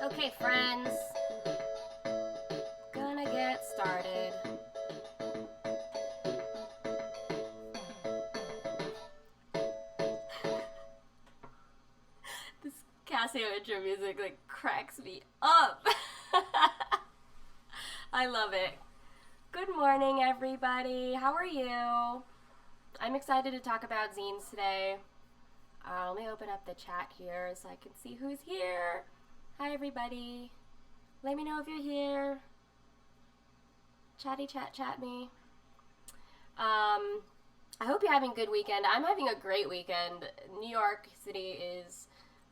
Okay, friends, gonna get started. This Casio intro music cracks me up. I love it. Good morning, everybody. How are you? I'm excited to talk about zines today. Let me open up the chat here so I can see who's here. Hi, everybody. Let me know if you're here. Chatty chat me. I hope you're having a good weekend. I'm having a great weekend. New York City is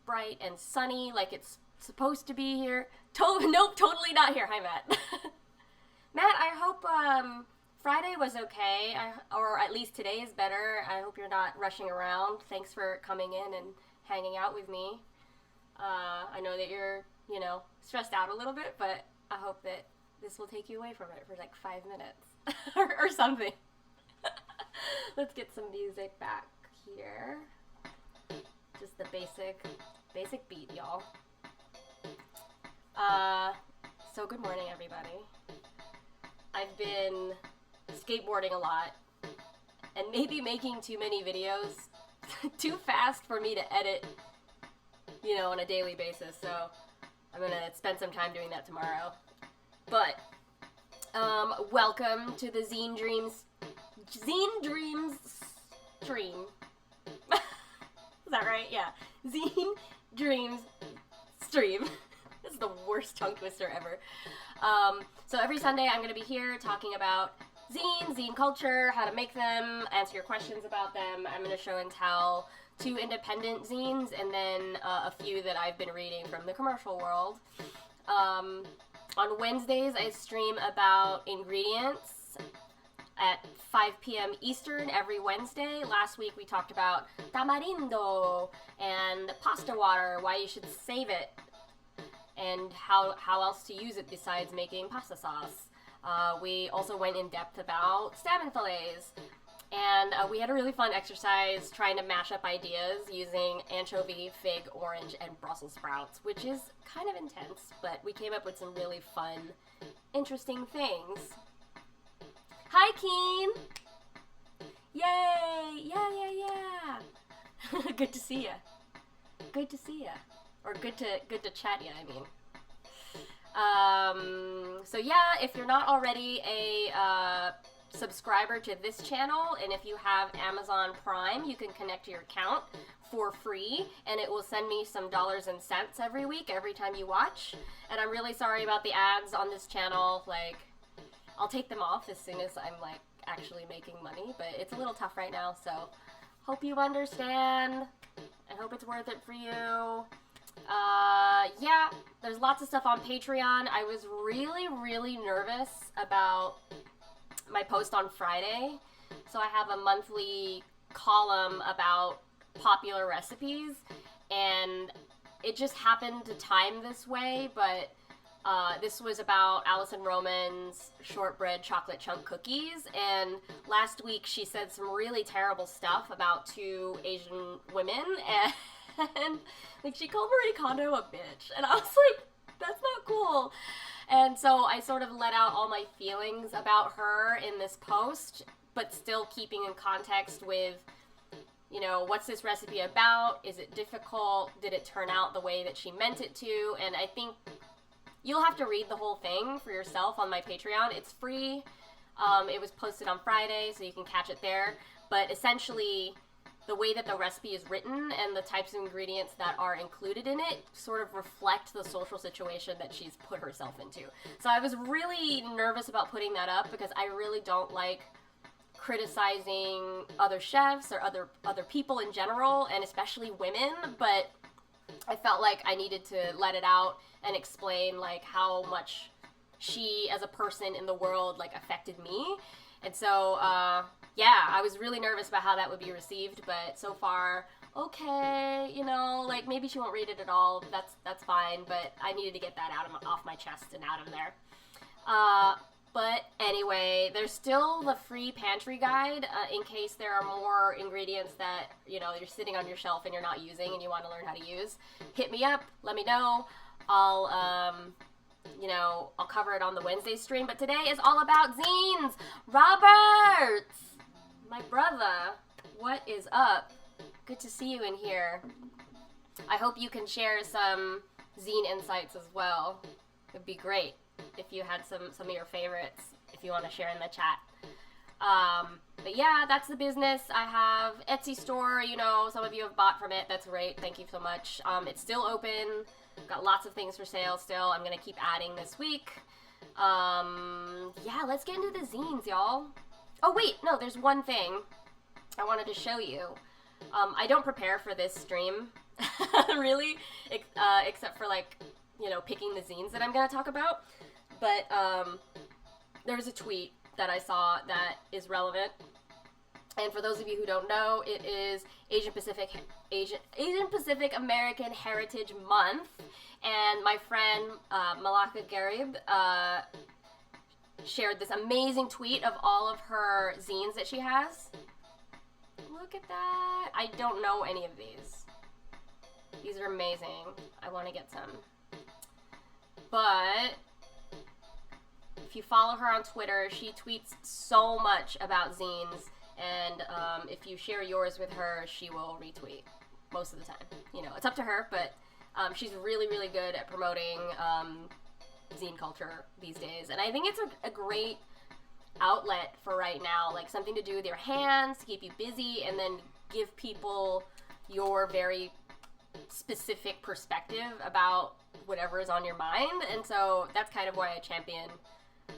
bright and sunny like it's supposed to be here. Nope, totally not here. Hi, Matt. Matt, I hope Friday was okay, or at least today is better. I hope you're not rushing around. Thanks for coming in and hanging out with me. I know that you're, stressed out a little bit, but I hope that this will take you away from it for like 5 minutes or something. Let's get some music back here. Just the basic beat, y'all. So good morning, everybody. I've been skateboarding a lot and maybe making too many videos too fast for me to edit, on a daily basis. So I'm gonna spend some time doing that tomorrow. But welcome to the Zine Dreams stream. Is that right? Yeah. Zine Dreams stream. This is the worst tongue twister ever. So every Sunday I'm going to be here talking about zines, zine culture, how to make them, answer your questions about them. I'm going to show and tell 2 independent zines and then a few that I've been reading from the commercial world. On Wednesdays I stream about ingredients at 5 p.m. Eastern every Wednesday. Last week we talked about tamarindo and pasta water, why you should save it, and how else to use it besides making pasta sauce. We also went in depth about salmon fillets, and we had a really fun exercise trying to mash up ideas using anchovy, fig, orange, and Brussels sprouts, which is kind of intense, but we came up with some really fun, interesting things. Hi, Keen! Yay! Yeah! Good to see ya. Good to see ya. Or good to chat ya, I mean. So yeah, if you're not already a subscriber to this channel, and if you have Amazon Prime, you can connect to your account for free, and it will send me some dollars and cents every week, every time you watch. And I'm really sorry about the ads on this channel. I'll take them off as soon as I'm actually making money, but it's a little tough right now, so hope you understand. I hope it's worth it for you. Yeah, there's lots of stuff on Patreon. I was really nervous about my post on Friday. So I have a monthly column about popular recipes, and it just happened to time this way, but this was about Alison Roman's shortbread chocolate chunk cookies, and last week she said some really terrible stuff about 2 Asian women, and she called Marie Kondo a bitch, and I was like, that's not cool. And so I sort of let out all my feelings about her in this post, but still keeping in context with, what's this recipe about? Is it difficult? Did it turn out the way that she meant it to? And I think you'll have to read the whole thing for yourself on my Patreon. It's free. It was posted on Friday, so you can catch it there. But essentially, the way that the recipe is written and the types of ingredients that are included in it sort of reflect the social situation that she's put herself into. So I was really nervous about putting that up because I really don't like criticizing other chefs or other people in general, and especially women, but I felt like I needed to let it out and explain how much she as a person in the world affected me. And so yeah, I was really nervous about how that would be received, but so far, okay, maybe she won't read it at all. That's fine, but I needed to get that off my chest and out of there. But anyway, there's still the free pantry guide in case there are more ingredients that, you're sitting on your shelf and you're not using and you want to learn how to use. Hit me up, let me know. I'll you know, I'll cover it on the Wednesday stream, but today is all about zines. Robert, my brother, what is up? Good to see you in here. I hope you can share some zine insights as well. It'd be great if you had some of your favorites, if you want to share in the chat. But yeah, that's the business. I have Etsy store, you know, some of you have bought from it. That's great. Thank you so much. It's still open. Got lots of things for sale still. I'm going to keep adding this week. Yeah, let's get into the zines, y'all. Oh, wait. No, there's one thing I wanted to show you. I don't prepare for this stream, really, except for, like, you know, picking the zines that I'm going to talk about. But there's a tweet that I saw that is relevant. And for those of you who don't know, it is Asian Pacific American Heritage Month, and my friend Malaka Garib shared this amazing tweet of all of her zines that she has. Look at that! I don't know any of these. These are amazing. I want to get some. But if you follow her on Twitter, she tweets so much about zines. And if you share yours with her, she will retweet most of the time. You know, it's up to her, but she's really, really good at promoting zine culture these days. And I think it's a great outlet for right now, like something to do with your hands, to keep you busy, and then give people your very specific perspective about whatever is on your mind. And so that's kind of why I champion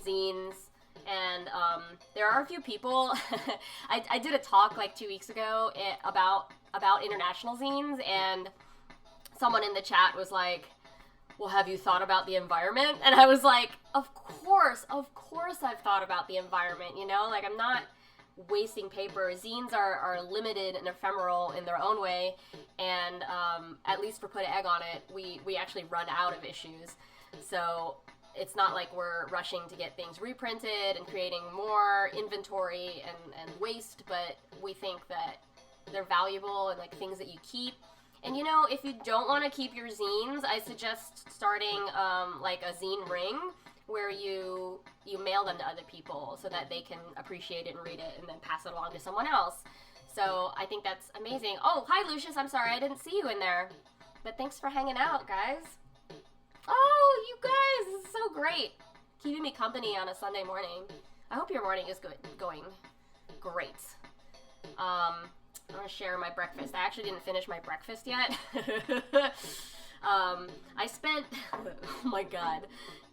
zines. And there are a few people. I did a talk like 2 weeks ago about international zines, and someone in the chat was like, well, have you thought about the environment? And I was like, of course I've thought about the environment, you know? Like, I'm not wasting paper. Zines are limited and ephemeral in their own way, and at least for Put an Egg on It, we actually run out of issues. So it's not like we're rushing to get things reprinted and creating more inventory and waste, but we think that they're valuable and like things that you keep. And you know, if you don't want to keep your zines, I suggest starting like a zine ring where you mail them to other people so that they can appreciate it and read it and then pass it along to someone else. So I think that's amazing. Oh, hi Lucius, I'm sorry I didn't see you in there. But thanks for hanging out, guys. Oh, you guys, this is so great. Keeping me company on a Sunday morning. I hope your morning is going great. I'm going to share my breakfast. I actually didn't finish my breakfast yet. I spent, oh my god,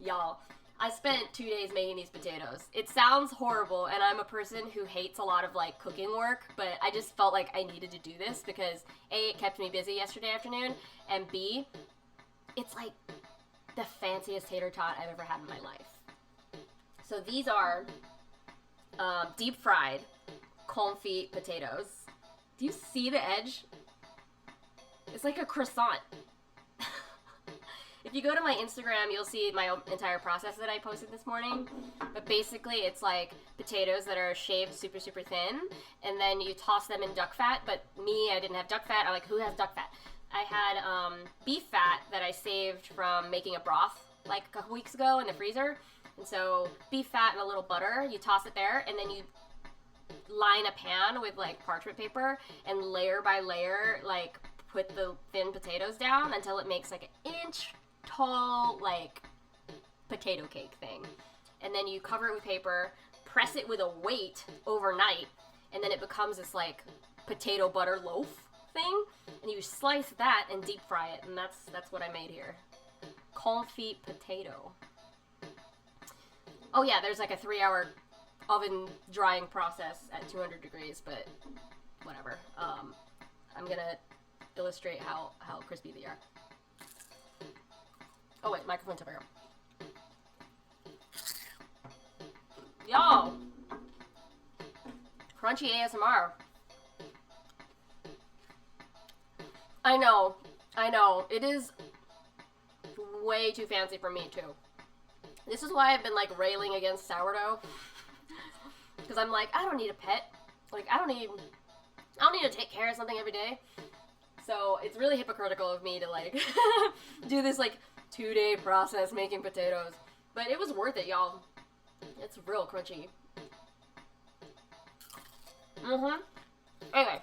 y'all. I spent 2 days making these potatoes. It sounds horrible, and I'm a person who hates a lot of, like, cooking work, but I just felt like I needed to do this because, A, it kept me busy yesterday afternoon, and B, it's like the fanciest tater tot I've ever had in my life. So these are deep fried confit potatoes. Do you see the edge? It's like a croissant. If you go to my Instagram, you'll see my entire process that I posted this morning. But basically, it's like potatoes that are shaved super, super thin, and then you toss them in duck fat. But me, I didn't have duck fat. I'm like, who has duck fat? I had beef fat that I saved from making a broth like a couple weeks ago in the freezer. And so beef fat and a little butter, you toss it there, and then you line a pan with like parchment paper and layer by layer, like put the thin potatoes down until it makes like an inch tall like potato cake thing. And then you cover it with paper, press it with a weight overnight, and then it becomes this like potato butter loaf thing, and you slice that and deep fry it, and that's what I made here. Confit potato. Oh yeah, there's like a 3-hour oven drying process at 200 degrees, but whatever. I'm gonna illustrate how crispy they are. Oh wait, microphone tip here. Yo! Crunchy ASMR. I know. It is way too fancy for me too. This is why I've been like railing against sourdough. Because I'm like, I don't need a pet. Like, I don't need to take care of something every day. So it's really hypocritical of me to like do this like 2-day process making potatoes. But it was worth it, y'all. It's real crunchy. Anyway.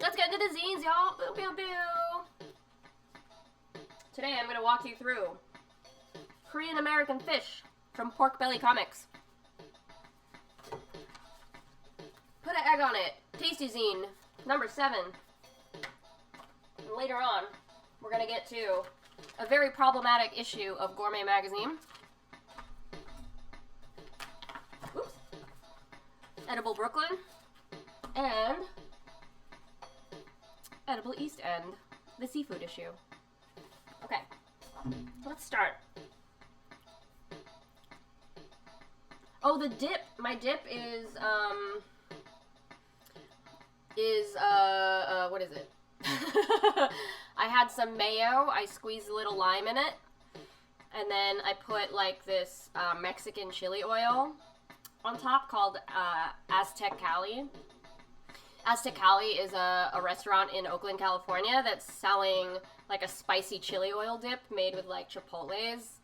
Let's get into the zines, y'all. Boo, boo, boo. Today I'm going to walk you through Korean American Fish from Porkbelly Comics. Put an egg on it. Tasty zine, number 7. And later on, we're going to get to a very problematic issue of Gourmet magazine. Oops. Edible Brooklyn. And Edible East End, the seafood issue. Okay, let's start. Oh, the dip. My dip is, what is it? I had some mayo, I squeezed a little lime in it, and then I put, like, this, Mexican chili oil on top called, Aztec Cali. Aztec Cali is a restaurant in Oakland, California that's selling, like, a spicy chili oil dip made with, like, chipotles.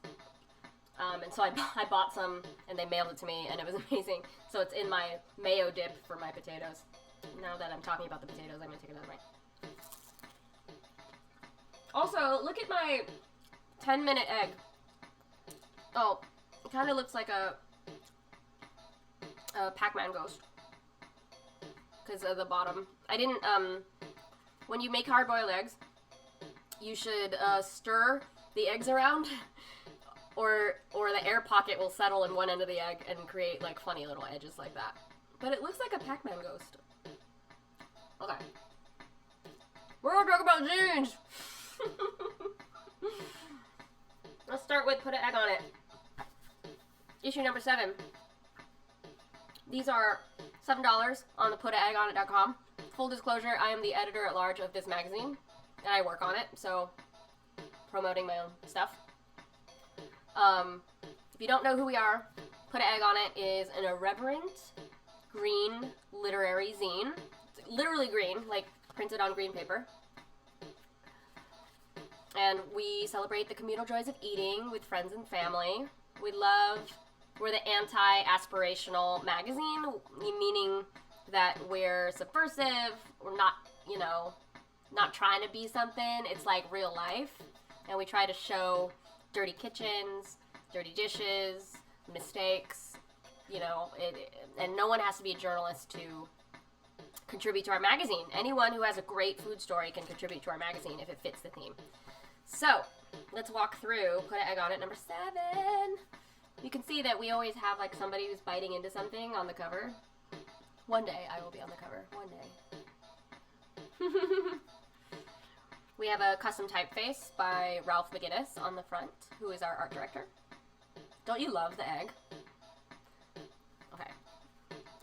And so I bought some, and they mailed it to me, and it was amazing. So it's in my mayo dip for my potatoes. Now that I'm talking about the potatoes, I'm going to take another bite. Also, look at my 10-minute egg. Oh, it kind of looks like a Pac-Man ghost. Because of the bottom. I didn't, when you make hard-boiled eggs, you should stir the eggs around, or the air pocket will settle in one end of the egg and create, like, funny little edges like that. But it looks like a Pac-Man ghost. Okay. We're gonna talk about zines! Let's start with put an egg on it. Issue number 7. These are $7 on the putaneggonit.com. Full disclosure, I am the editor-at-large of this magazine, and I work on it, so promoting my own stuff. If you don't know who we are, Put an Egg on It is an irreverent green literary zine. It's literally green, like printed on green paper. And we celebrate the communal joys of eating with friends and family. We're the anti-aspirational magazine, meaning that we're subversive, we're not, not trying to be something. It's like real life. And we try to show dirty kitchens, dirty dishes, mistakes, and no one has to be a journalist to contribute to our magazine. Anyone who has a great food story can contribute to our magazine if it fits the theme. So, let's walk through Put an Egg on It, number 7. You can see that we always have, like, somebody who's biting into something on the cover. One day I will be on the cover. One day. We have a custom typeface by Ralph McGinnis on the front, who is our art director. Don't you love the egg? Okay.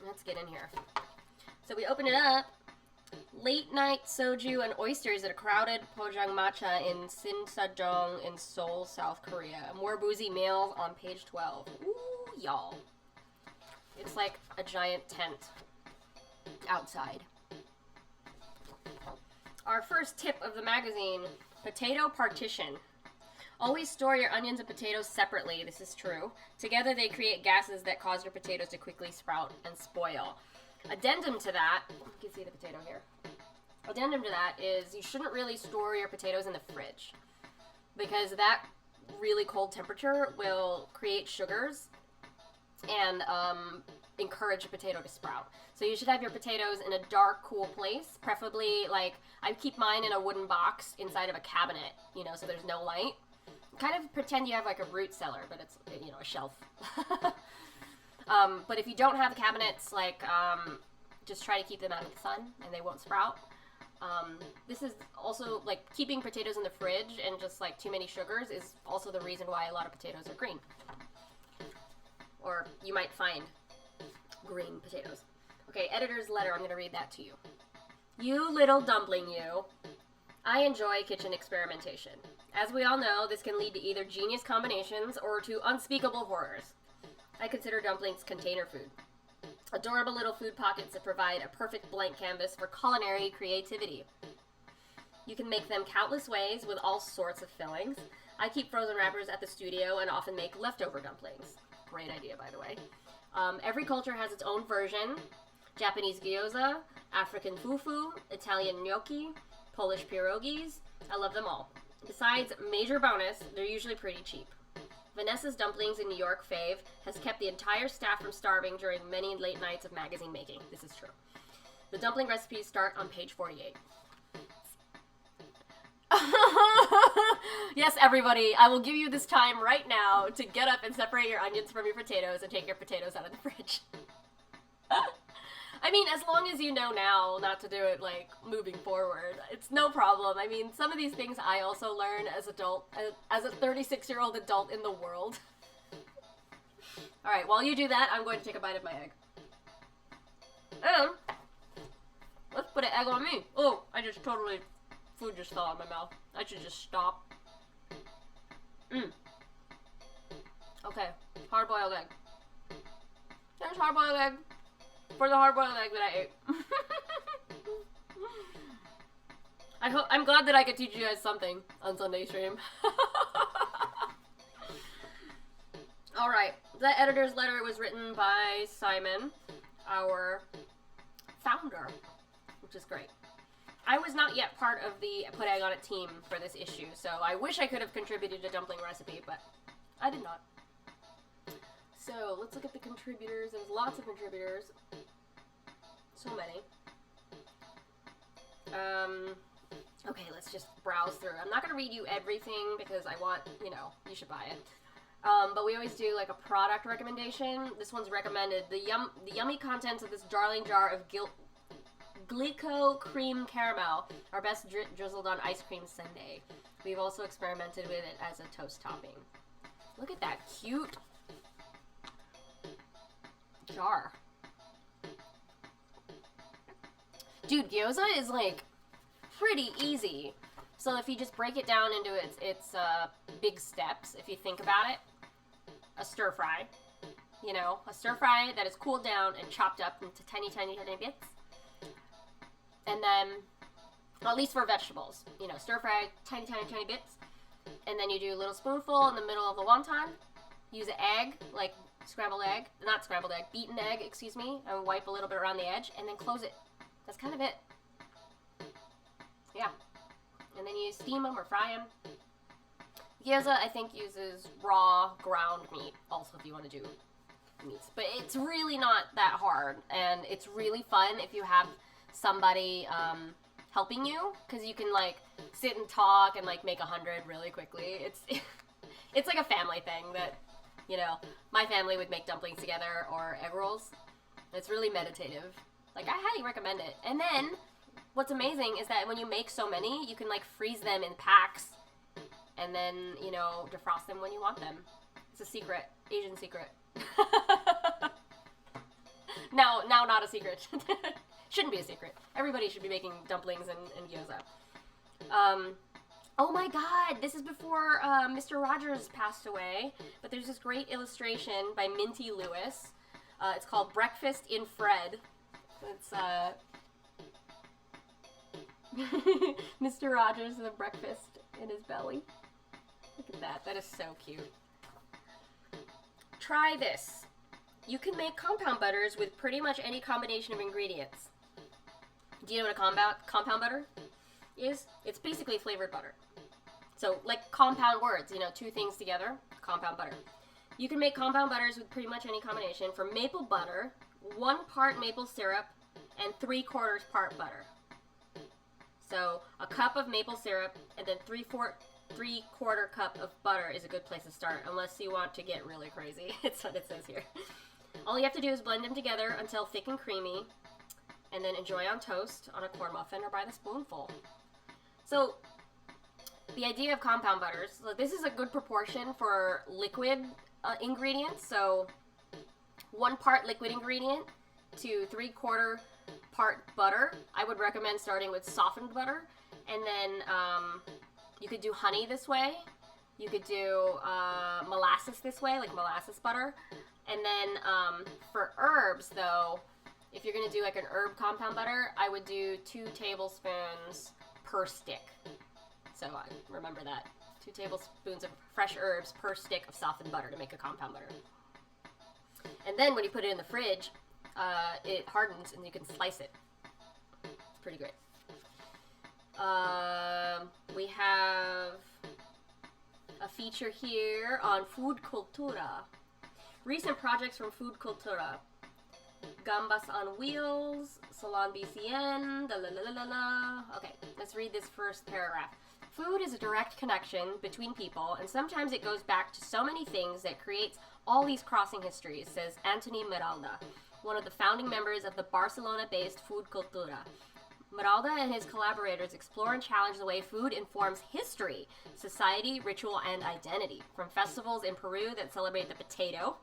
Let's get in here. So we open it up. Late night soju and oysters at a crowded Pojangmacha in Sinsadong in Seoul, South Korea. More boozy meals on page 12. Ooh, y'all. It's like a giant tent outside. Our first tip of the magazine, potato partition. Always store your onions and potatoes separately. This is true. Together they create gases that cause your potatoes to quickly sprout and spoil. Addendum to that, you can see the potato here. Addendum to that is you shouldn't really store your potatoes in the fridge because that really cold temperature will create sugars and encourage a potato to sprout. So you should have your potatoes in a dark, cool place, preferably, like, I keep mine in a wooden box inside of a cabinet, so there's no light. Kind of pretend you have, like, a root cellar, but it's, a shelf. But if you don't have cabinets, like, just try to keep them out of the sun, and they won't sprout. This is also, like, keeping potatoes in the fridge and just, like, too many sugars is also the reason why a lot of potatoes are green. Or you might find green potatoes. Okay, editor's letter, I'm going to read that to you. You little dumpling you. I enjoy kitchen experimentation. As we all know, this can lead to either genius combinations or to unspeakable horrors. I consider dumplings container food. Adorable little food pockets that provide a perfect blank canvas for culinary creativity. You can make them countless ways with all sorts of fillings. I keep frozen wrappers at the studio and often make leftover dumplings. Great idea, by the way. Every culture has its own version. Japanese gyoza, African fufu, Italian gnocchi, Polish pierogies. I love them all. Besides, major bonus, they're usually pretty cheap. Vanessa's Dumplings in New York fave has kept the entire staff from starving during many late nights of magazine making. This is true. The dumpling recipes start on page 48. Yes, everybody, I will give you this time right now to get up and separate your onions from your potatoes and take your potatoes out of the fridge. I mean, as long as you know now not to do it, like, moving forward, it's no problem. I mean, some of these things I also learned as a 36-year-old adult in the world. Alright, while you do that, I'm going to take a bite of my egg. And, let's put an egg on me. Oh, food just fell out of my mouth. I should just stop. Okay, hard-boiled egg. There's hard-boiled egg. For the hard-boiled egg that I ate. I'm glad that I could teach you guys something on Sunday stream. Alright, the editor's letter was written by Simon, our founder, which is great. I was not yet part of the Put Egg on It team for this issue, so I wish I could have contributed a dumpling recipe, but I did not. So, let's look at the contributors. There's lots of contributors. So many. Okay, let's just browse through. I'm not going to read you everything because I want, you should buy it. But we always do, like, a product recommendation. This one's recommended. The yummy contents of this darling jar of Glico cream caramel are best drizzled on ice cream sundae. We've also experimented with it as a toast topping. Look at that cute jar. Dude, gyoza is, like, pretty easy. So if you just break it down into its big steps, if you think about it, a stir fry. A stir fry that is cooled down and chopped up into tiny, tiny, tiny bits. And then, at least for vegetables, stir fry tiny, tiny, tiny bits. And then you do a little spoonful in the middle of the wonton. Use an egg, like beaten egg, excuse me, and wipe a little bit around the edge, and then close it. That's kind of it. Yeah. And then you steam them or fry them. Gyoza, I think, uses raw ground meat, also, if you want to do meats. But it's really not that hard, and it's really fun if you have somebody helping you, because you can, like, sit and talk and, like, make 100 really quickly. It's like a family thing that, my family would make dumplings together or egg rolls. It's really meditative. Like, I highly recommend it. And then, what's amazing is that when you make so many, you can, like, freeze them in packs and then, defrost them when you want them. It's a secret. Asian secret. Now not a secret. Shouldn't be a secret. Everybody should be making dumplings and gyoza. Oh my god, this is before Mr. Rogers passed away, but there's this great illustration by Minty Lewis. It's called Breakfast in Fred. It's Mr. Rogers with a breakfast in his belly. Look at that. That is so cute. Try this. You can make compound butters with pretty much any combination of ingredients. Do you know what a compound butter is? It's basically flavored butter. So, like compound words, two things together, compound butter. You can make compound butters with pretty much any combination. For maple butter, 1 part maple syrup and 3/4 part butter. So, a cup of maple syrup and then 3/4 cup of butter is a good place to start, unless you want to get really crazy. It's what it says here. All you have to do is blend them together until thick and creamy, and then enjoy on toast, on a corn muffin, or by the spoonful. So, the idea of compound butters, so this is a good proportion for liquid ingredients. So, 1 part liquid ingredient to 3/4 part butter. I would recommend starting with softened butter, and then you could do honey this way. You could do molasses this way, like molasses butter. And then for herbs, though, if you're going to do like an herb compound butter, I would do 2 tablespoons per stick. So remember that. 2 tablespoons of fresh herbs per stick of softened butter to make a compound butter. And then when you put it in the fridge, it hardens and you can slice it. It's pretty great. We have a feature here on Food Cultura. Recent projects from Food Cultura. Gambas on Wheels, Salon BCN, da la la la la la. Okay, let's read this first paragraph. Food is a direct connection between people, and sometimes it goes back to so many things that creates all these crossing histories, says Antoni Miralda, one of the founding members of the Barcelona-based Food Cultura. Miralda and his collaborators explore and challenge the way food informs history, society, ritual, and identity, from festivals in Peru that celebrate the potato,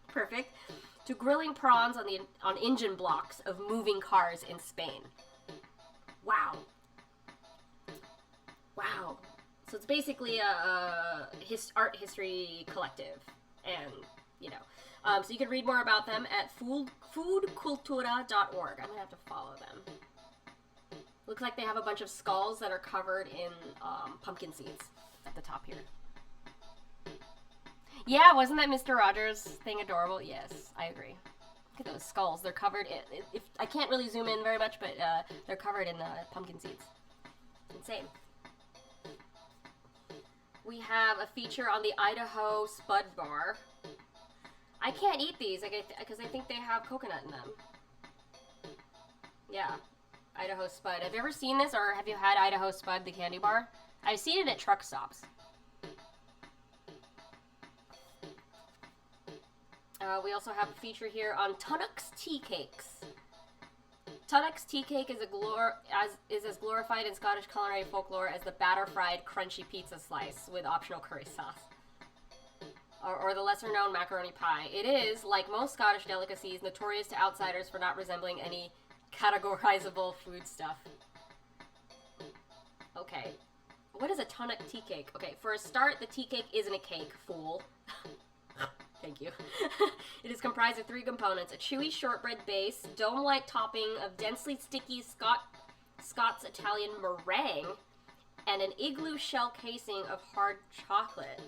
perfect, to grilling prawns on engine blocks of moving cars in Spain. Wow. Wow. So it's basically a art history collective, and, you know. So you can read more about them at foodcultura.org. I'm going to have to follow them. Looks like they have a bunch of skulls that are covered in pumpkin seeds at the top here. Yeah, wasn't that Mr. Rogers thing adorable? Yes, I agree. Look at those skulls. They're covered in... If I can't really zoom in very much, but they're covered in pumpkin seeds. Insane. We have a feature on the Idaho Spud Bar. I can't eat these because I think they have coconut in them. Yeah. Idaho Spud. Have you ever seen this, or have you had Idaho Spud, the candy bar? I've seen it at truck stops. We also have a feature here on Tunnocks Tea Cakes. Tunnocks Tea Cake is as glorified in Scottish culinary folklore as the batter-fried, crunchy pizza slice with optional curry sauce. Or the lesser-known macaroni pie. It is, like most Scottish delicacies, notorious to outsiders for not resembling any categorizable food stuff. Okay. What is a Tunnock tea cake? Okay, for a start, the tea cake isn't a cake, fool. Thank you. It is comprised of 3 components: a chewy shortbread base, dome-like topping of densely sticky Scots Italian meringue, and an igloo shell casing of hard chocolate.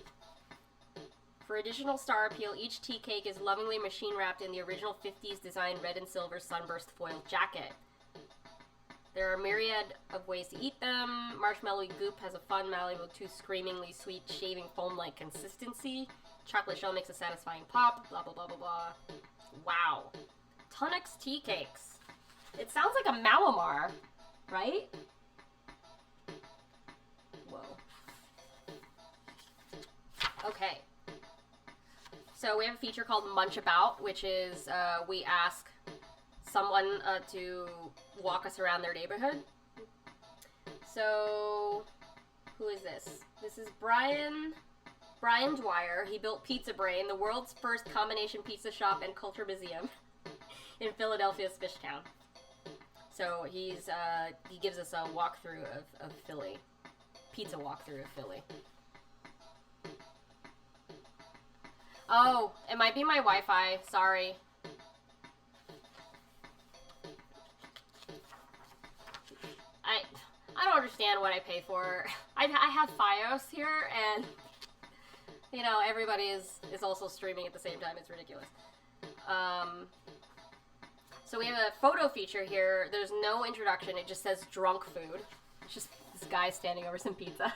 For additional star appeal, each tea cake is lovingly machine-wrapped in the original 50s design red and silver sunburst foil jacket. There are a myriad of ways to eat them. Marshmallowy goop has a fun, malleable, too screamingly sweet, shaving foam-like consistency. Chocolate shell makes a satisfying pop. Blah, blah, blah, blah, blah. Wow. Tunnocks tea cakes. It sounds like a Malamar, right? Whoa. Okay. So we have a feature called Munch About, which is we ask someone to walk us around their neighborhood. So, who is this? This is Brian Dwyer. He built Pizza Brain, the world's first combination pizza shop and culture museum in Philadelphia's Fishtown. So he gives us a walkthrough of Philly. Pizza walkthrough of Philly. Oh, it might be my Wi-Fi. Sorry. I don't understand what I pay for. I have Fios here, and you know, everybody is also streaming at the same time. It's ridiculous. So we have a photo feature here. There's no introduction. It just says drunk food. It's just this guy standing over some pizza.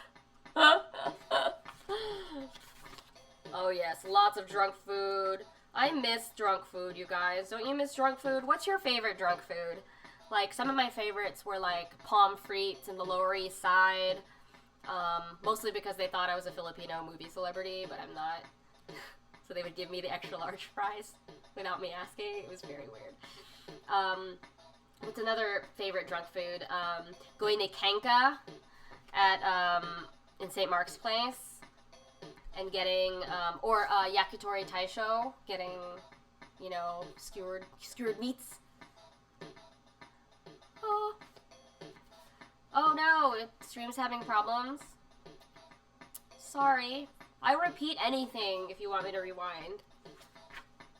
Oh yes, lots of drunk food. I miss drunk food, you guys. Don't you miss drunk food? What's your favorite drunk food? Like, some of my favorites were like palm frites in the Lower East Side. Mostly because they thought I was a Filipino movie celebrity, but I'm not. So they would give me the extra large fries without me asking. It was very weird. What's another favorite drunk food? Going to Kenka at in St. Mark's Place and getting or Yakitori Taisho, getting, you know, skewered meats. Oh no, stream's having problems. Sorry. I repeat anything if you want me to rewind.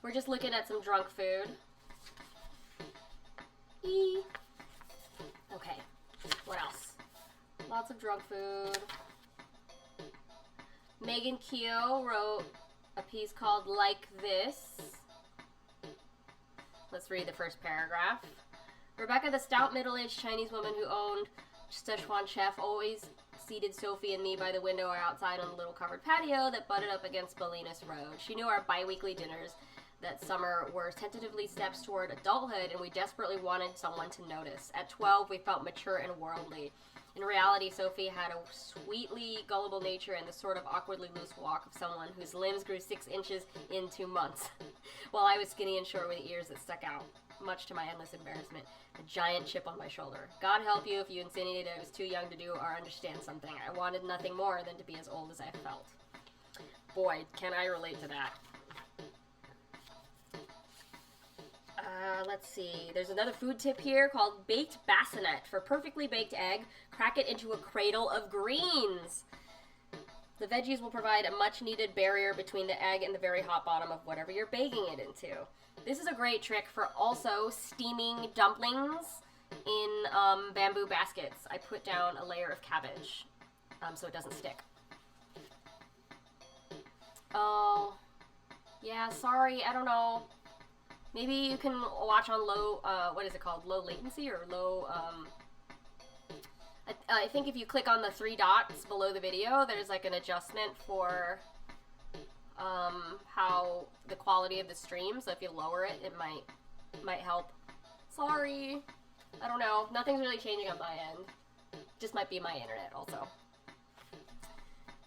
We're just looking at some drunk food. Okay, what else? Lots of drunk food. Megan Keogh wrote a piece called Like This. Let's read the first paragraph. Rebecca, the stout middle-aged Chinese woman who owned Szechuan Chef, always seated Sophie and me by the window or outside on the little covered patio that butted up against Bolinas Road. She knew our bi-weekly dinners that summer were tentatively steps toward adulthood, and we desperately wanted someone to notice. At 12, we felt mature and worldly. In reality, Sophie had a sweetly gullible nature and the sort of awkwardly loose walk of someone whose limbs grew 6 inches in 2 months, while I was skinny and short with ears that stuck out, much to my endless embarrassment. A giant chip on my shoulder. God help you if you insinuated I was too young to do or understand something. I wanted nothing more than to be as old as I felt. Boy, can I relate to that. Let's see. There's another food tip here called baked bassinet. For perfectly baked egg, crack it into a cradle of greens. The veggies will provide a much-needed barrier between the egg and the very hot bottom of whatever you're baking it into. This is a great trick for also steaming dumplings in bamboo baskets. I put down a layer of cabbage so it doesn't stick. Oh, yeah, sorry, I don't know. Maybe you can watch on low, what is it called? Low latency or low, I think if you click on the 3 dots below the video, there's like an adjustment for how the quality of the stream. So if you lower it, it might help. Sorry. I don't know. Nothing's really changing on my end. Just might be my internet also.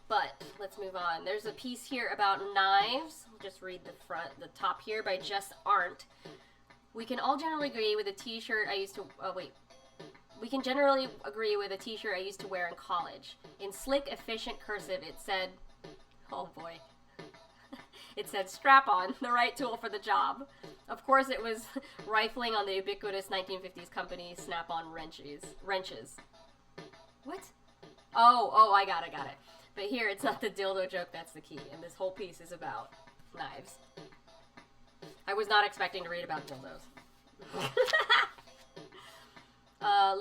But let's move on. There's a piece here about knives. I'll just read the top here by Just Aren't. We can all generally agree with a t-shirt I used to, We can generally agree with a t-shirt I used to wear in college. In slick, efficient cursive, it said, oh boy. It said, strap on, the right tool for the job. Of course, it was rifling on the ubiquitous 1950s company Snap-on wrenches. What? Oh, I got it. But here, it's not the dildo joke, that's the key. And this whole piece is about knives. I was not expecting to read about dildos.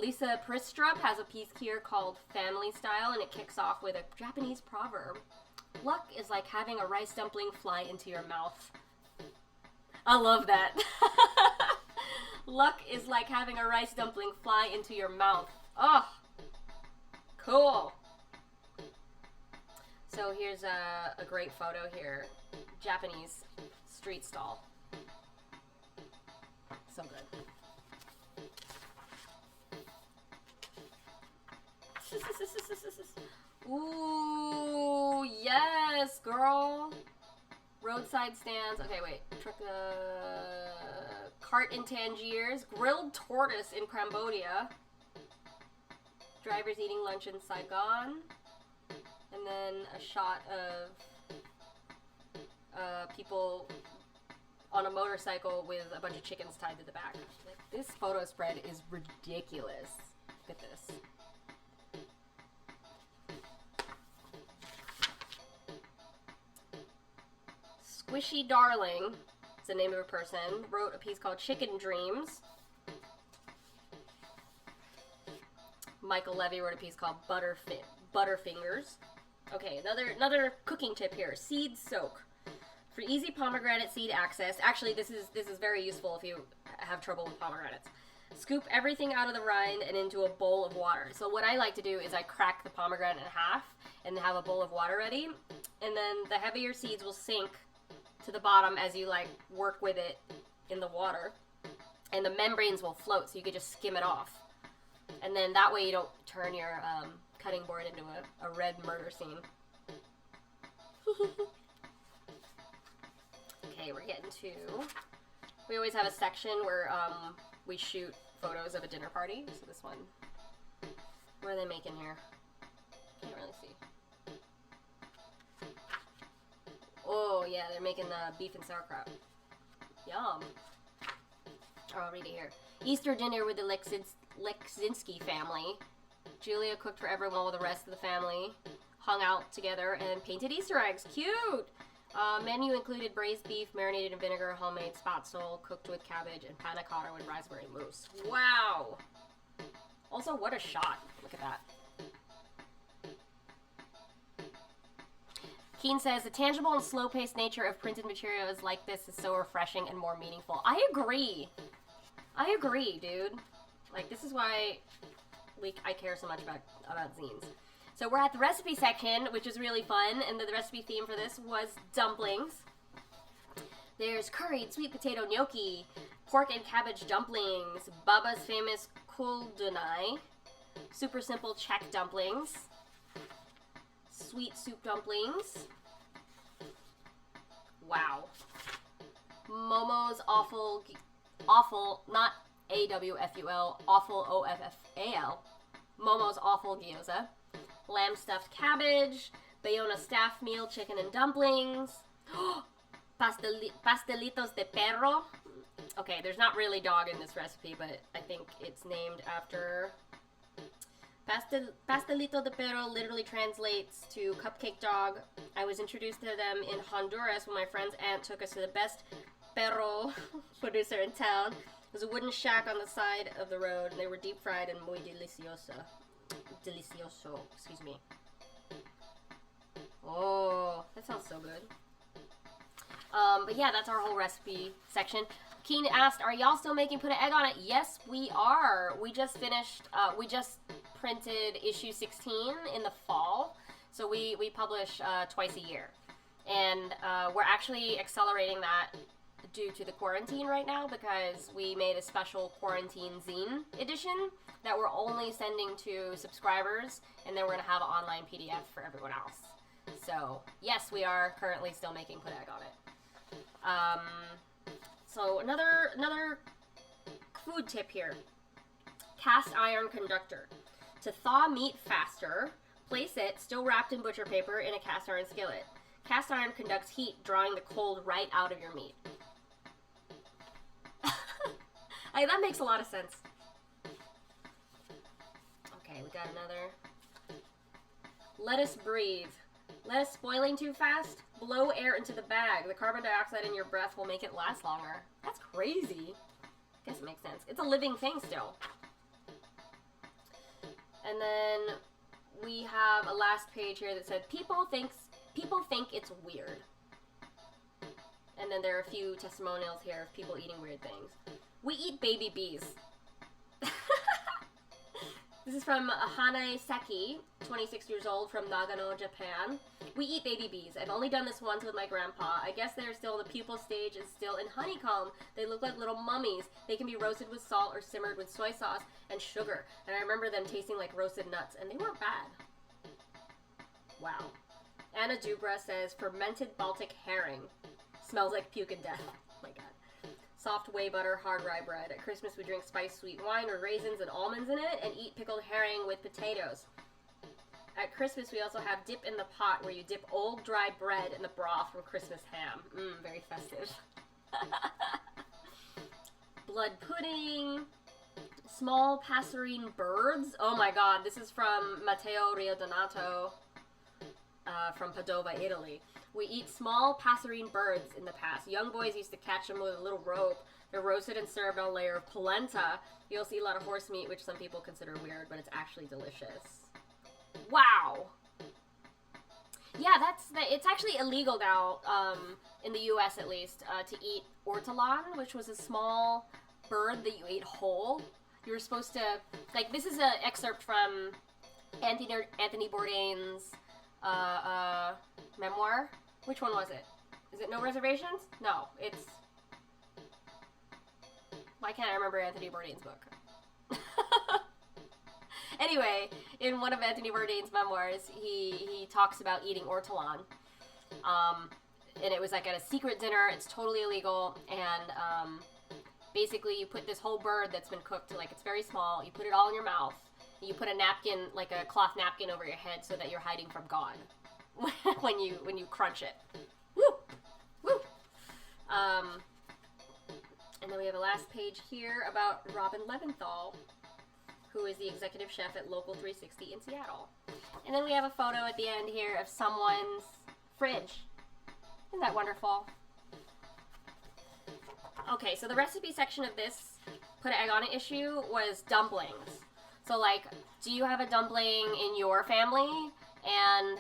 Lisa Pristrup has a piece here called Family Style, and it kicks off with a Japanese proverb. Luck is like having a rice dumpling fly into your mouth. I love that. Luck is like having a rice dumpling fly into your mouth. Oh, cool. So here's a great photo here. Japanese street stall. So good. Ooh, yes, girl. Roadside stands. Okay, wait. Cart in Tangiers. Grilled tortoise in Cambodia. Drivers eating lunch in Saigon. And then a shot of people on a motorcycle with a bunch of chickens tied to the back. This photo spread is ridiculous. Look at this. Squishy Darling, it's the name of a person, wrote a piece called Chicken Dreams. Michael Levy wrote a piece called Butterfingers. Okay, another cooking tip here. Seed soak. For easy pomegranate seed access, actually this is very useful if you have trouble with pomegranates. Scoop everything out of the rind and into a bowl of water. So what I like to do is I crack the pomegranate in half and have a bowl of water ready, and then the heavier seeds will sink to the bottom as you like work with it in the water, and the membranes will float, so you could just skim it off, and then that way you don't turn your cutting board into a red murder scene. Okay, we're getting to, we always have a section where we shoot photos of a dinner party. So this one, what are they making here? Can't really see. Oh, yeah, they're making the beef and sauerkraut. Yum. Oh, I'll read it here. Easter dinner with the Leksinski family. Julia cooked for everyone while the rest of the family hung out together and painted Easter eggs. Cute! Menu included braised beef, marinated in vinegar, homemade spatzel, cooked with cabbage, and panna cotta with raspberry mousse. Wow! Also, what a shot. Look at that. Keen says, the tangible and slow-paced nature of printed materials like this is so refreshing and more meaningful. I agree. I agree, dude. Like, this is why I care so much about zines. So we're at the recipe section, which is really fun, and the recipe theme for this was dumplings. There's curried sweet potato gnocchi, pork and cabbage dumplings, Baba's famous kuldunai, super simple Czech dumplings, sweet soup dumplings. Wow. Momo's awful, not AWFUL, awful OFFAL. Momo's awful gyoza. Lamb stuffed cabbage, Bayona staff meal chicken and dumplings. Pastelitos de perro. Okay, there's not really dog in this recipe, but I think it's named after... Pastelito de perro literally translates to cupcake dog. I was introduced to them in Honduras when my friend's aunt took us to the best perro producer in town. It was a wooden shack on the side of the road, and they were deep fried and muy delicioso, excuse me. Oh, that sounds so good. But yeah, that's our whole recipe section. Keen asked, are y'all still making Put an Egg on It? Yes, we are. We just finished, we just printed issue 16 in the fall. So we publish twice a year. And we're actually accelerating that due to the quarantine right now because we made a special quarantine zine edition that we're only sending to subscribers, and then we're going to have an online PDF for everyone else. So, yes, we are currently still making Put an Egg on It. So another food tip here. Cast iron conductor. To thaw meat faster, place it, still wrapped in butcher paper, in a cast iron skillet. Cast iron conducts heat, drawing the cold right out of your meat. That makes a lot of sense. Okay, we got another. Lettuce breathe. Lettuce spoiling too fast? Blow air into the bag. The carbon dioxide in your breath will make it last longer. That's crazy. Guess it makes sense. It's a living thing still. And then we have a last page here that said, people think it's weird. And then there are a few testimonials here of people eating weird things. We eat baby bees. This is from Hane Seki, 26 years old, from Nagano, Japan. We eat baby bees. I've only done this once with my grandpa. I guess they're still in the pupal stage and still in honeycomb. They look like little mummies. They can be roasted with salt or simmered with soy sauce and sugar. And I remember them tasting like roasted nuts, and they weren't bad. Wow. Anna Dubra says, fermented Baltic herring. Smells like puke and death. Oh my god. Soft whey butter, hard rye bread. At Christmas, we drink spiced sweet wine with raisins and almonds in it and eat pickled herring with potatoes. At Christmas, we also have dip in the pot, where you dip old dry bread in the broth from Christmas ham. Very festive. Blood pudding. Small passerine birds. Oh my god, this is from Matteo Riodonato from Padova, Italy. We eat small passerine birds in the past. Young boys used to catch them with a little rope. They're roasted and served on a layer of polenta. You'll see a lot of horse meat, which some people consider weird, but it's actually delicious. Wow! Yeah, it's actually illegal now, in the US at least, to eat ortolan, which was a small bird that you ate whole. You were supposed to, like, this is an excerpt from Anthony Bourdain's memoir. Which one was it? Is it No Reservations? No, it's... Why can't I remember Anthony Bourdain's book? Anyway, in one of Anthony Bourdain's memoirs, he talks about eating ortolan. And it was like at a secret dinner. It's totally illegal. And basically you put this whole bird that's been cooked, like it's very small. You put it all in your mouth. You put a napkin, like a cloth napkin over your head so that you're hiding from God. when you crunch it. Woo! Woo! And then we have a last page here about Robin Leventhal, who is the executive chef at Local 360 in Seattle. And then we have a photo at the end here of someone's fridge. Isn't that wonderful? Okay, so the recipe section of this Put an Egg on It issue was dumplings. So, like, do you have a dumpling in your family? And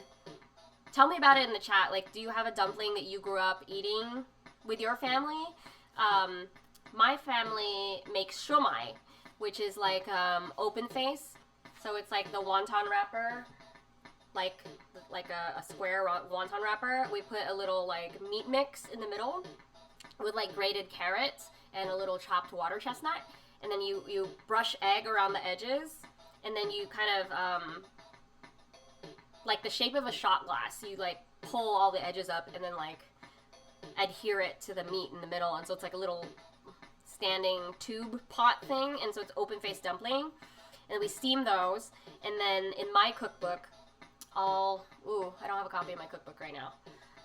tell me about it in the chat. Like, do you have a dumpling that you grew up eating with your family? My family makes shumai, which is like open face. So it's like the wonton wrapper, like a square wonton wrapper. We put a little like meat mix in the middle with like grated carrots and a little chopped water chestnut, and then you brush egg around the edges, and then you kind of like the shape of a shot glass. You like pull all the edges up and then like adhere it to the meat in the middle, and so it's like a little standing tube pot thing, and so it's open face dumpling. And we steam those, and then in my cookbook, I don't have a copy of my cookbook right now,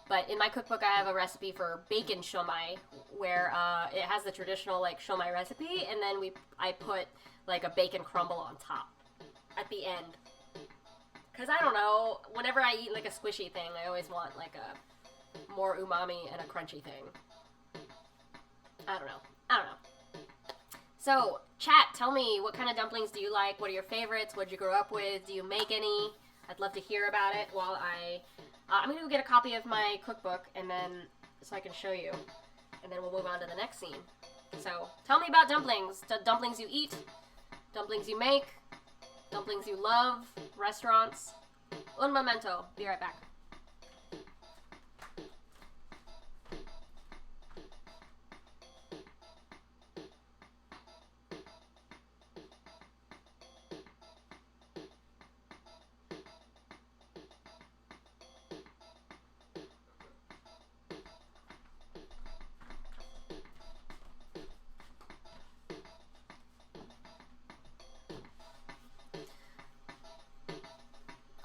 but in my cookbook I have a recipe for bacon shumai, where it has the traditional like shumai recipe, and then I put like a bacon crumble on top at the end. Cause I don't know, whenever I eat like a squishy thing, I always want like a more umami and a crunchy thing. I don't know. So, chat, tell me, what kind of dumplings do you like? What are your favorites? What did you grow up with? Do you make any? I'd love to hear about it while I'm going to go get a copy of my cookbook, and then, so I can show you. And then we'll move on to the next scene. So, tell me about dumplings. Dumplings you eat, dumplings you make, dumplings you love, restaurants. Un momento. Be right back.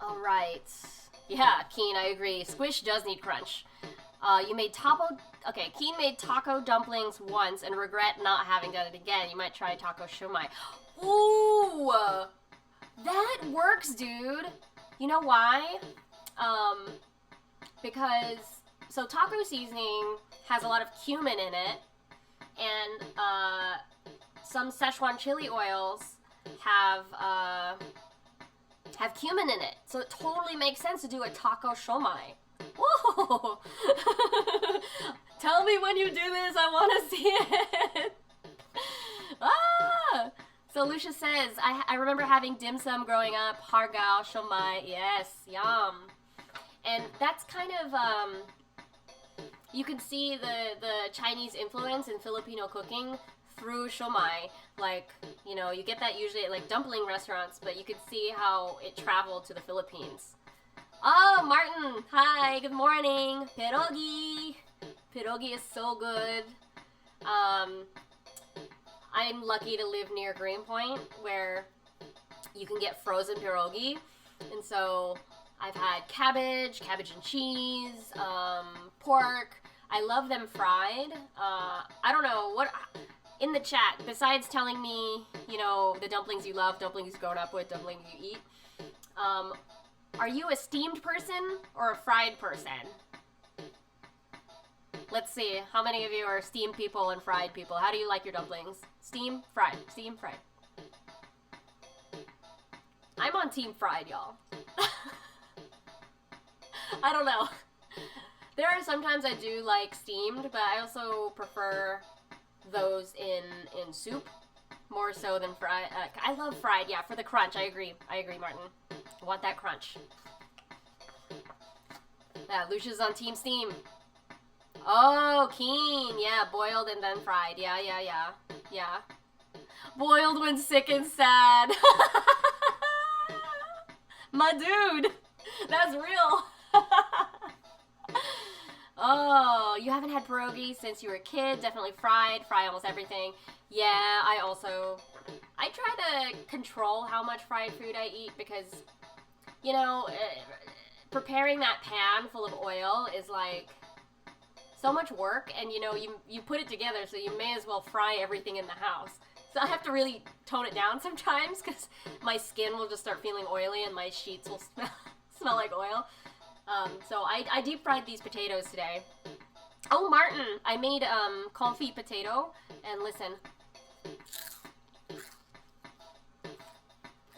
Alright. Yeah, Keen, I agree. Squish does need crunch. You made Okay, Keen made taco dumplings once and regret not having done it again. You might try taco shumai. Ooh! That works, dude! You know why? Because, so taco seasoning has a lot of cumin in it, and, some Szechuan chili oils have cumin in it, so it totally makes sense to do a taco shumai. Whoa! Tell me when you do this, I want to see it! Ah! So Lucia says, I remember having dim sum growing up, hargao, shumai, yes, yum. And that's kind of, you can see the Chinese influence in Filipino cooking through shumai. Like, you know, you get that usually at like dumpling restaurants, but you can see how it traveled to the Philippines. Oh, Martin! Hi, good morning! Pierogi! Pierogi is so good. I'm lucky to live near Greenpoint, where you can get frozen pierogi. And so I've had cabbage and cheese, pork. I love them fried. I don't know, what... In the chat, besides telling me, you know, the dumplings you love, dumplings you've grown up with, dumplings you eat, are you a steamed person or a fried person? Let's see, how many of you are steamed people and fried people? How do you like your dumplings? Steam, fried, steam, fried. I'm on team fried, y'all. I don't know. There are sometimes I do like steamed, but I also prefer those in soup more so than fried. I love fried, yeah, for the crunch. I agree, Martin. I want that crunch. Yeah, Lucia's on team steam. Oh, keen, yeah, boiled and then fried. Yeah. Boiled when sick and sad. My dude, that's real. Oh, you haven't had pierogi since you were a kid. Definitely fried. Fry almost everything. Yeah, I try to control how much fried food I eat because, you know, preparing that pan full of oil is like so much work, and you know, you put it together, so you may as well fry everything in the house. So I have to really tone it down sometimes because my skin will just start feeling oily and my sheets will smell like oil. So I deep fried these potatoes today. Oh, Martin, I made confit potato, and listen.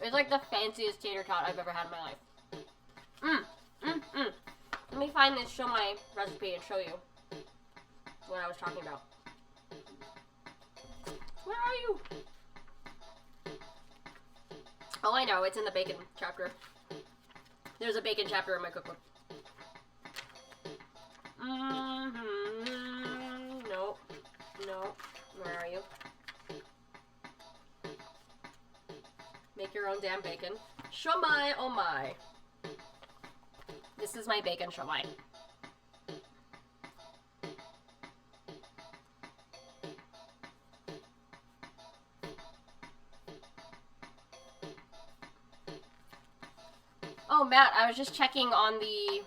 It's like the fanciest tater tot I've ever had in my life. Let me find this shumai recipe and show you what I was talking about. Where are you? Oh, I know. It's in the bacon chapter. There's a bacon chapter in my cookbook. Nope. Nope. Where are you? Make your own damn bacon. Shumai, oh my. This is my bacon shumai. Oh, Matt, I was just checking on the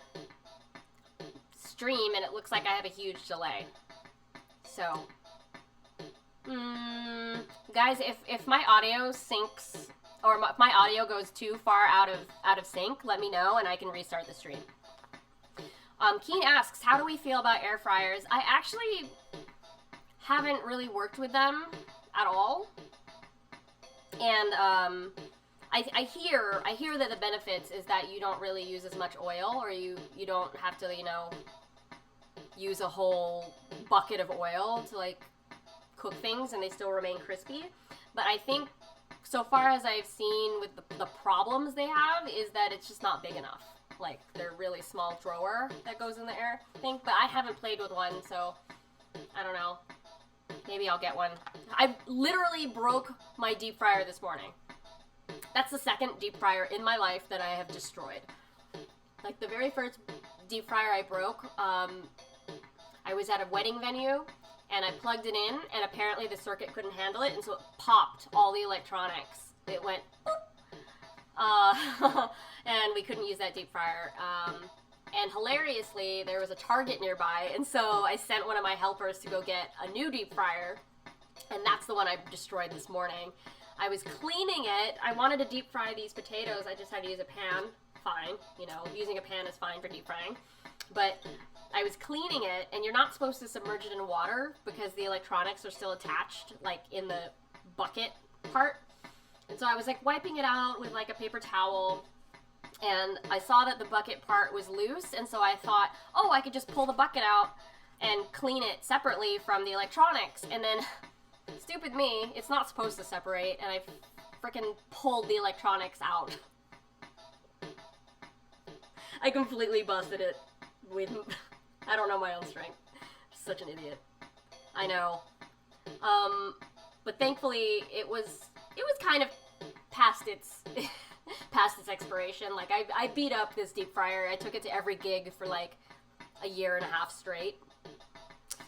stream, and it looks like I have a huge delay. So, guys, if my audio syncs, or if my audio goes too far out of sync, let me know, and I can restart the stream. Keen asks, how do we feel about air fryers? I actually haven't really worked with them at all, and I hear that the benefits is that you don't really use as much oil, or you don't have to, you know, use a whole bucket of oil to like cook things and they still remain crispy. But I think so far as I've seen with the problems they have is that it's just not big enough. Like they're really small drawer that goes in the air thing, but I haven't played with one, so I don't know. Maybe I'll get one. I literally broke my deep fryer this morning. That's the second deep fryer in my life that I have destroyed. Like the very first deep fryer I broke, I was at a wedding venue and I plugged it in, and apparently the circuit couldn't handle it, and so it popped all the electronics. It went boop. And we couldn't use that deep fryer. And hilariously, there was a Target nearby, and so I sent one of my helpers to go get a new deep fryer, and that's the one I destroyed this morning. I was cleaning it. I wanted to deep fry these potatoes. I just had to use a pan. Fine. You know, using a pan is fine for deep frying. But I was cleaning it, and you're not supposed to submerge it in water because the electronics are still attached, like, in the bucket part. And so I was, like, wiping it out with, like, a paper towel, and I saw that the bucket part was loose, and so I thought, oh, I could just pull the bucket out and clean it separately from the electronics. And then, stupid me, it's not supposed to separate, and I freaking pulled the electronics out. I completely busted it with, I don't know my own strength. Such an idiot. I know. But thankfully it was kind of past its expiration. Like I beat up this deep fryer. I took it to every gig for like a year and a half straight.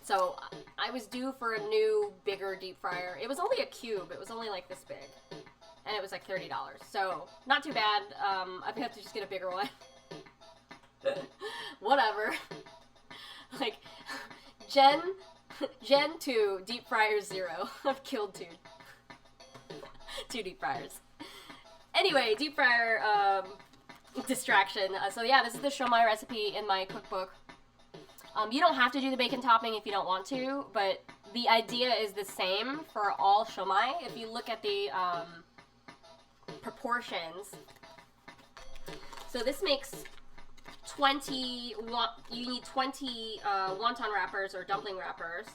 So I was due for a new, bigger deep fryer. It was only a cube. It was only like this big. And it was like $30. So not too bad. I'd have to just get a bigger one. Whatever. Like, Jenn 2, deep fryer 0. I've killed two deep fryers. Anyway, deep fryer distraction. So yeah, this is the shumai recipe in my cookbook. You don't have to do the bacon topping if you don't want to, but the idea is the same for all shumai. If you look at the proportions, so this makes 20, you need 20 wonton wrappers or dumpling wrappers,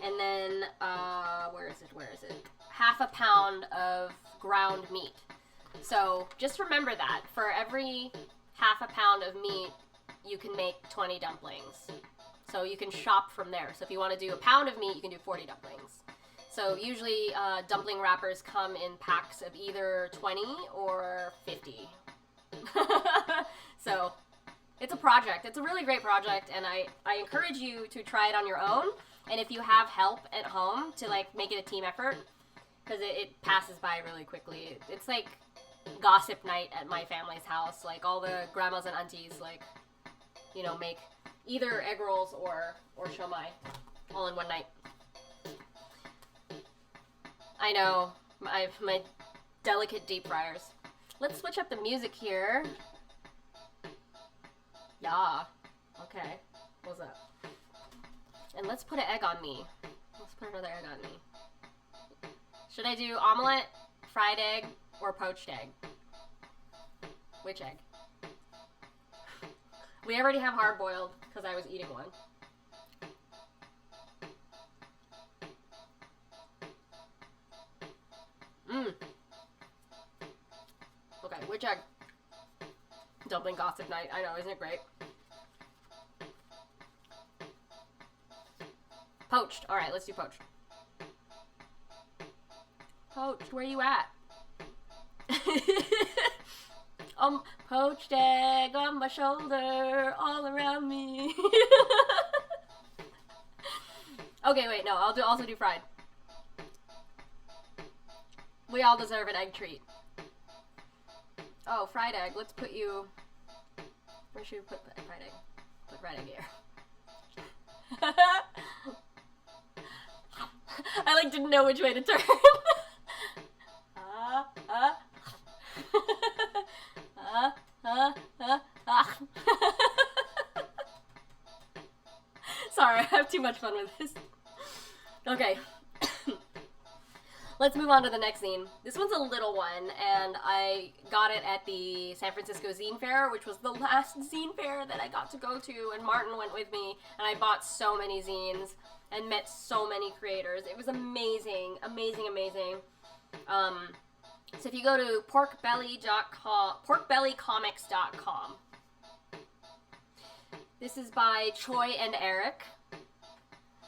and then, where is it? Half a pound of ground meat. So just remember that. For every half a pound of meat, you can make 20 dumplings. So you can shop from there. So if you want to do a pound of meat, you can do 40 dumplings. So usually dumpling wrappers come in packs of either 20 or 50. So it's a project. It's a really great project, and I encourage you to try it on your own. And if you have help at home, to like make it a team effort, because it passes by really quickly. It's like gossip night at my family's house. Like all the grandmas and aunties, like, you know, make either egg rolls or shumai all in one night. I know, my delicate deep fryers. Let's switch up the music here. Yeah. Okay. What's up? And let's put an egg on me. Let's put another egg on me. Should I do omelet, fried egg, or poached egg? Which egg? We already have hard-boiled because I was eating one. Mmm. Okay, which egg? Dumpling gossip night. I know, isn't it great? Poached. Alright, let's do poached. Poached, where you at? Poached egg on my shoulder, all around me. Okay, wait, no, I'll also do fried. We all deserve an egg treat. Oh, fried egg. Let's put you... Where should we put fried egg? Put fried egg here. I like didn't know which way to turn. Sorry, I have too much fun with this. Okay. Let's move on to the next zine. This one's a little one, and I got it at the San Francisco Zine Fair, which was the last zine fair that I got to go to, and Martin went with me, and I bought so many zines and met so many creators. It was amazing, amazing, amazing. So if you go to porkbellycomics.com, this is by Choi and Eric.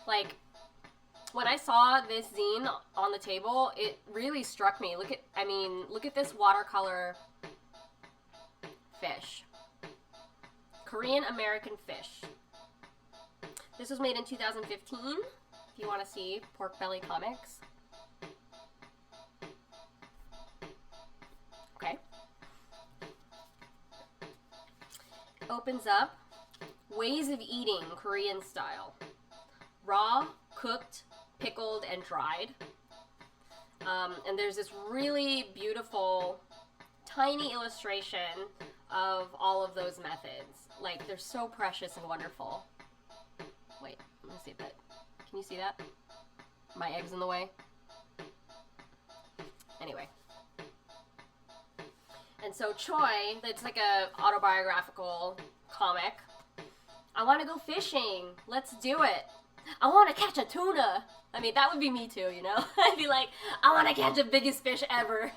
Like, when I saw this zine on the table, it really struck me. Look at this watercolor fish. Korean American fish. This was made in 2015, if you want to see Porkbelly Comics. Okay. Opens up. Ways of eating Korean style. Raw, cooked, pickled, and dried. And there's this really beautiful, tiny illustration of all of those methods. Like, they're so precious and wonderful. Wait, let me see if that... Can you see that? My egg's in the way. Anyway. And so Choi, it's like a autobiographical comic. I want to go fishing. Let's do it. I want to catch a tuna. I mean, that would be me too, you know? I'd be like, I want to catch the biggest fish ever.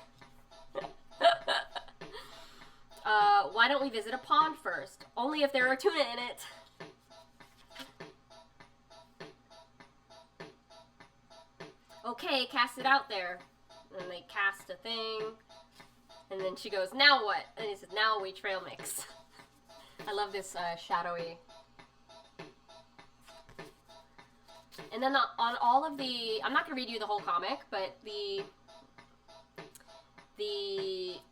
Why don't we visit a pond first? Only if there are tuna in it. Okay, cast it out there. And they cast a thing. And then she goes, now what? And he says, now we trail mix. I love this shadowy. And then on all of the, I'm not going to read you the whole comic, but the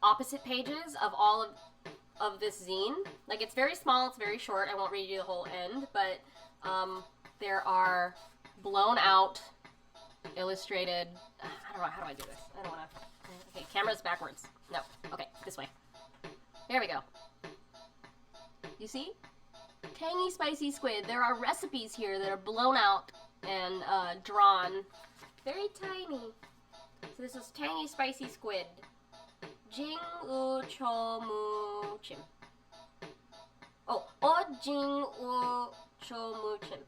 opposite pages of all of this zine, like, it's very small, it's very short, I won't read you the whole end, but there are blown out, illustrated, I don't know, how do I do this? I don't want to, okay, camera's backwards. No, okay, this way. There we go. You see? Tangy spicy squid. There are recipes here that are blown out and drawn. Very tiny. So this is tangy spicy squid. Jing u cho mu chim. Oh, jing u cho mu chim.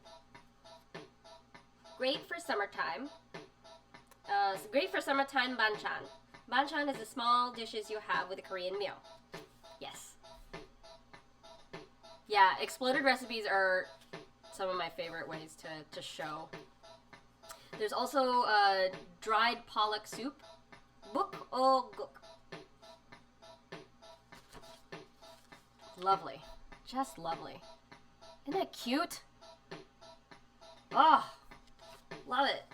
Great for summertime. Great for summertime banchan. Banchan is the small dishes you have with a Korean meal. Yes. Yeah, exploded recipes are some of my favorite ways to show. There's also dried pollock soup. Buk o guk. Lovely. Just lovely. Isn't that cute? Oh, love it.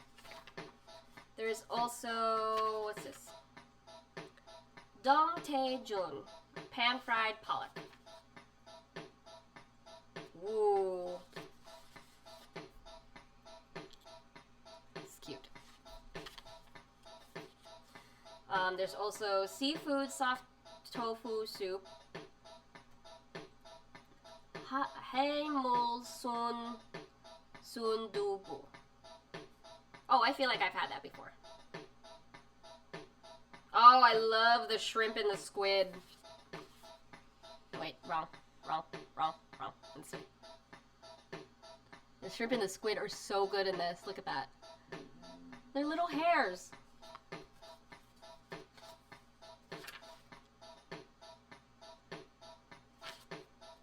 There's also, what's this? Dong Tae Jun, pan-fried pollock. Ooh. It's cute. There's also seafood soft tofu soup. Haemul sun dubu. Oh, I feel like I've had that before. Oh, I love the shrimp and the squid. Wait, wrong. from. Let's see. The shrimp and the squid are so good in this. Look at that. They're little hairs.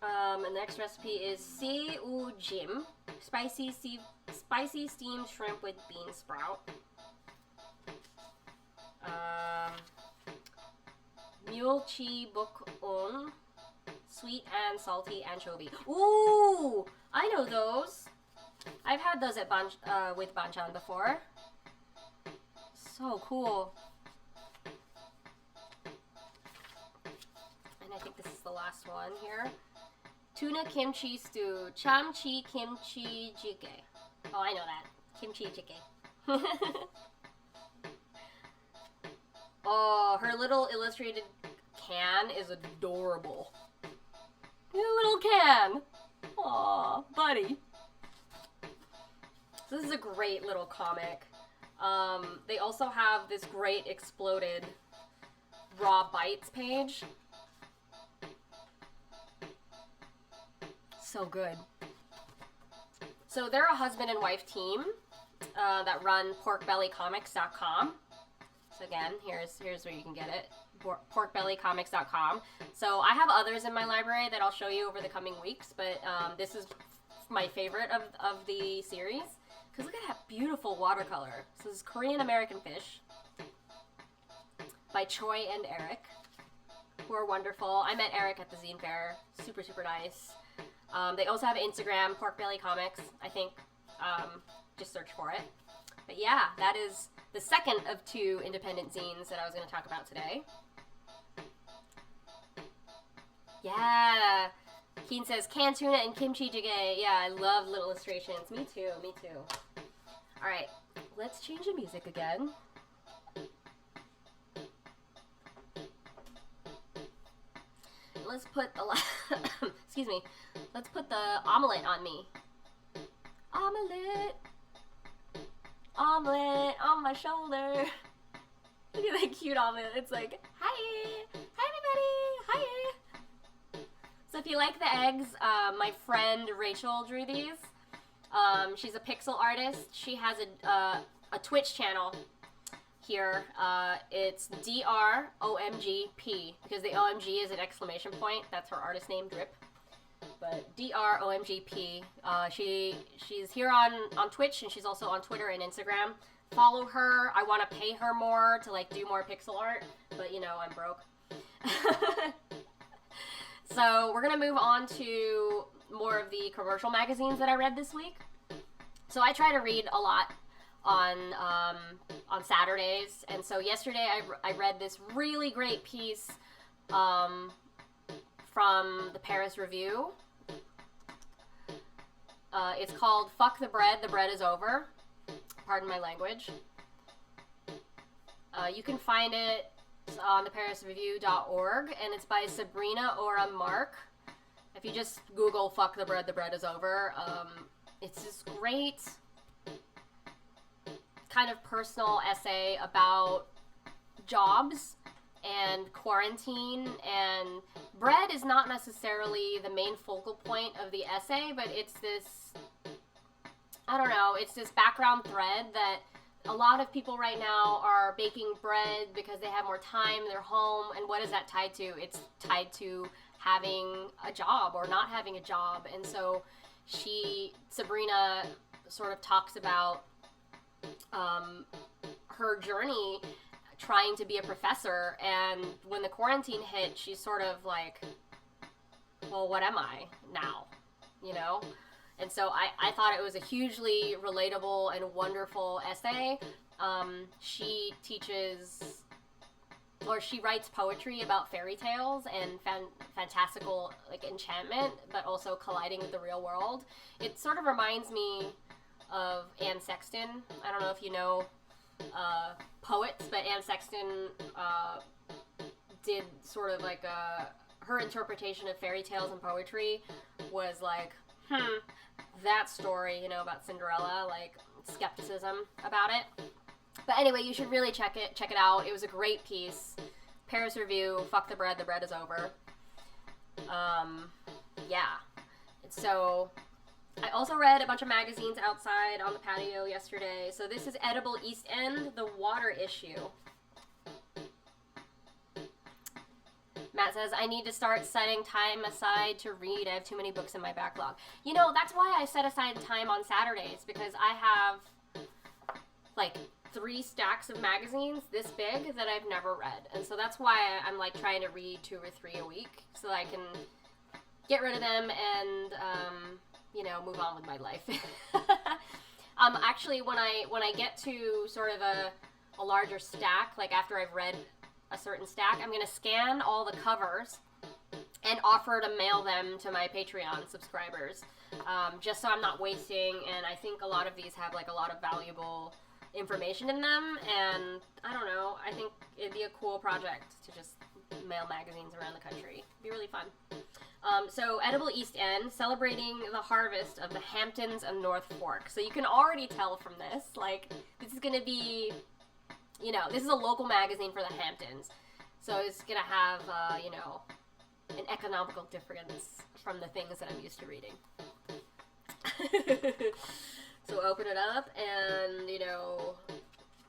And the next recipe is Seujim, spicy steamed shrimp with bean sprout. Mulchi bukon, sweet and salty anchovy. Ooh, I know those. I've had those at with banchan before. So cool. And I think this is the last one here. Tuna kimchi stew, chamchi kimchi jjigae. Oh, I know that. Kimchi jjigae. Oh, her little illustrated can is adorable. A little can. Aw, buddy. So this is a great little comic. They also have this great exploded raw bites page. So good. So they're a husband and wife team that run porkbellycomics.com. So again, here's where you can get it. Porkbellycomics.com. So I have others in my library that I'll show you over the coming weeks, but this is my favorite of the series. Because look at that beautiful watercolor. So this is Korean American Fish by Choi and Eric, who are wonderful. I met Eric at the Zine Fair. Super, super nice. They also have Instagram, Porkbelly Comics, I think. Just search for it. But yeah, that is the second of 2 independent zines that I was going to talk about today. Yeah. Keen says, canned tuna and kimchi jjigae. Yeah, I love little illustrations. Me too, me too. Alright, let's change the music again. Let's put the excuse me. Let's put the omelet on me. Omelet. Omelet on my shoulder. Look at that cute omelet. It's like, hi. Hi, everybody. Hi. So if you like the eggs, my friend Rachel drew these. She's a pixel artist. She has a Twitch channel here. It's DROMGP because the OMG is an exclamation point. That's her artist name, Drip. But DROMGP. She's here on Twitch, and she's also on Twitter and Instagram. Follow her. I want to pay her more to like do more pixel art, but you know, I'm broke. So we're gonna move on to more of the commercial magazines that I read this week. So I try to read a lot on Saturdays, and so yesterday I read this really great piece from the Paris Review. It's called "Fuck the Bread is Over." Pardon my language. You can find it on theparisreview.org, and it's by Sabrina Ora Mark. If you just Google "Fuck the Bread is Over," it's this great kind of personal essay about jobs and quarantine, and bread is not necessarily the main focal point of the essay, but it's this, I don't know, it's this background thread that a lot of people right now are baking bread because they have more time, they're home, and what is that tied to? It's tied to having a job or not having a job. And so Sabrina sort of talks about her journey trying to be a professor, and when the quarantine hit, she's sort of like, well, what am I now? You know? And so I thought it was a hugely relatable and wonderful essay. She writes poetry about fairy tales and fantastical like enchantment, but also colliding with the real world. It sort of reminds me of Anne Sexton. I don't know if you know poets, but Anne Sexton did sort of like her interpretation of fairy tales and poetry was like, that story, you know, about Cinderella, like skepticism about it. But anyway, you should really check it out. It was a great piece. Paris Review, "Fuck the Bread is Over." Yeah. So I also read a bunch of magazines outside on the patio yesterday. So this is Edible East End, the water issue. Matt says, I need to start setting time aside to read. I have too many books in my backlog. You know, that's why I set aside time on Saturdays, because I have like 3 stacks of magazines this big that I've never read. And so that's why I'm like trying to read 2 or 3 a week so that I can get rid of them and, you know, move on with my life. Actually, when I get to sort of a larger stack, like after I've read a certain stack, I'm going to scan all the covers and offer to mail them to my Patreon subscribers, just so I'm not wasting, and I think a lot of these have like a lot of valuable information in them, and I don't know, I think it'd be a cool project to just mail magazines around the country. It'd be really fun. So Edible East End, celebrating the harvest of the Hamptons and North Fork. So you can already tell from this, like, this is going to be, you know, this is a local magazine for the Hamptons. So it's going to have, you know, an economical difference from the things that I'm used to reading. So open it up and, you know,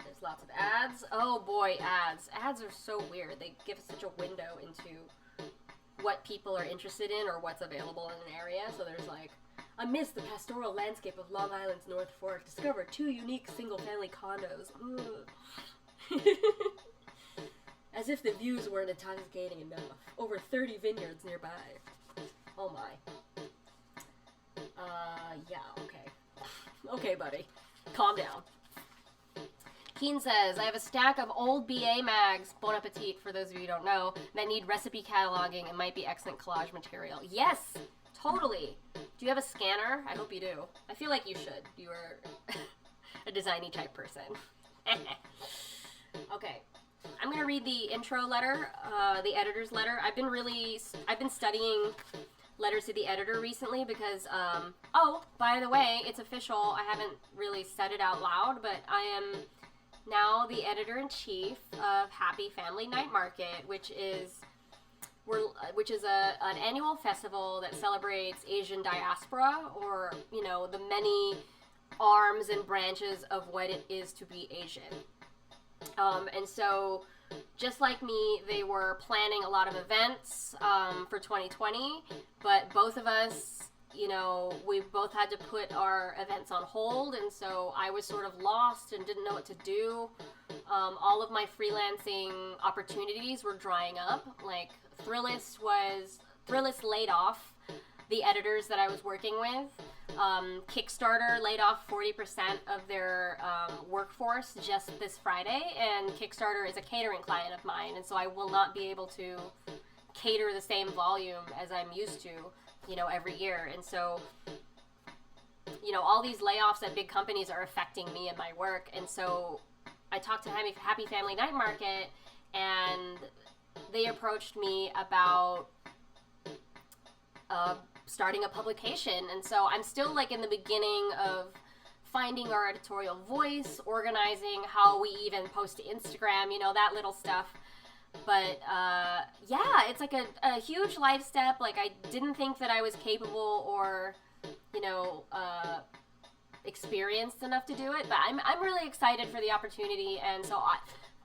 there's lots of ads. Oh boy, ads. Ads are so weird. They give us such a window into what people are interested in or what's available in an area. So there's like, amidst the pastoral landscape of Long Island's North Fork, discover 2 unique single-family condos. As if the views weren't intoxicating enough. Over 30 vineyards nearby. Oh my. Yeah, okay. Okay, buddy. Calm down. Keen says, I have a stack of old BA mags, bon appetit for those of you who don't know, that need recipe cataloging and might be excellent collage material. Yes, totally. Do you have a scanner? I hope you do. I feel like you should. You are a designy type person. Okay. I'm going to read the intro letter, the editor's letter. I've been studying letters to the editor recently because, oh, by the way, it's official. I haven't really said it out loud, but I am now the editor-in-chief of Happy Family Night Market, which is an annual festival that celebrates Asian diaspora, or, you know, the many arms and branches of what it is to be Asian. And so, just like me, they were planning a lot of events for 2020, but both of us, you know, we both had to put our events on hold, and so I was sort of lost and didn't know what to do. All of my freelancing opportunities were drying up. Like, Thrillist laid off the editors that I was working with. Kickstarter laid off 40% of their workforce just this Friday, and Kickstarter is a catering client of mine, and so I will not be able to cater the same volume as I'm used to, you know, every year. And so, you know, all these layoffs at big companies are affecting me and my work, and so I talked to Happy Family Night Market, and they approached me about starting a publication. And so I'm still like in the beginning of finding our editorial voice, organizing how we even post to Instagram, you know, that little stuff. But yeah, it's like a huge life step. Like, I didn't think that I was capable or, you know, experienced enough to do it, but I'm really excited for the opportunity. And so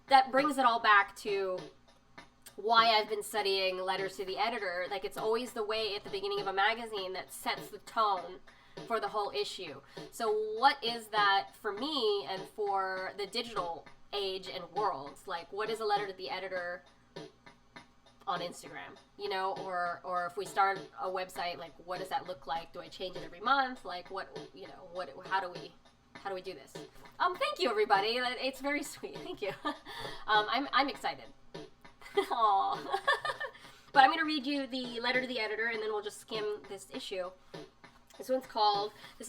that brings it all back to why I've been studying letters to the editor. Like, it's always the way at the beginning of a magazine that sets the tone for the whole issue. So what is that for me and for the digital age and world? Like, what is a letter to the editor on Instagram, you know, or if we start a website, like, what does that look like? Do I change it every month? Like, what, you know, how do we do this? Thank you, everybody. It's very sweet. Thank you. I'm excited. Aww. But I'm going to read you the letter to the editor, and then we'll just skim this issue. This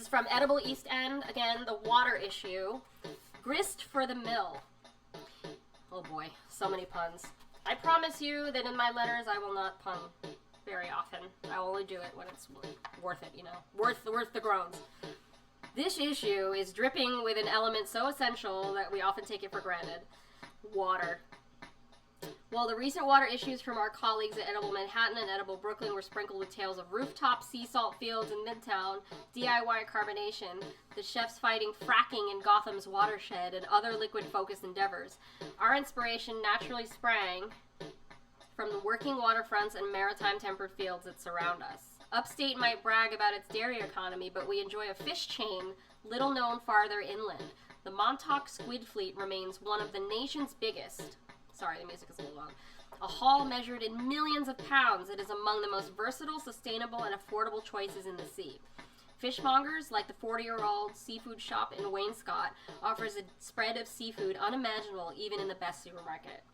is from Edible East End, again, the water issue. Grist for the mill. Oh boy, so many puns. I promise you that in my letters I will not pun very often. I will only do it when it's worth it, you know. Worth the groans. This issue is dripping with an element so essential that we often take it for granted. Water. While the recent water issues from our colleagues at Edible Manhattan and Edible Brooklyn were sprinkled with tales of rooftop sea salt fields in Midtown, DIY carbonation, the chefs fighting fracking in Gotham's watershed, and other liquid-focused endeavors, our inspiration naturally sprang from the working waterfronts and maritime tempered fields that surround us. Upstate might brag about its dairy economy, but we enjoy a fish chain little known farther inland. The Montauk Squid Fleet remains one of the nation's biggest. Sorry, the music is a little long. A haul measured in millions of pounds, it is among the most versatile, sustainable, and affordable choices in the sea. Fishmongers, like the 40-year-old seafood shop in Wainscott, offers a spread of seafood unimaginable even in the best supermarket.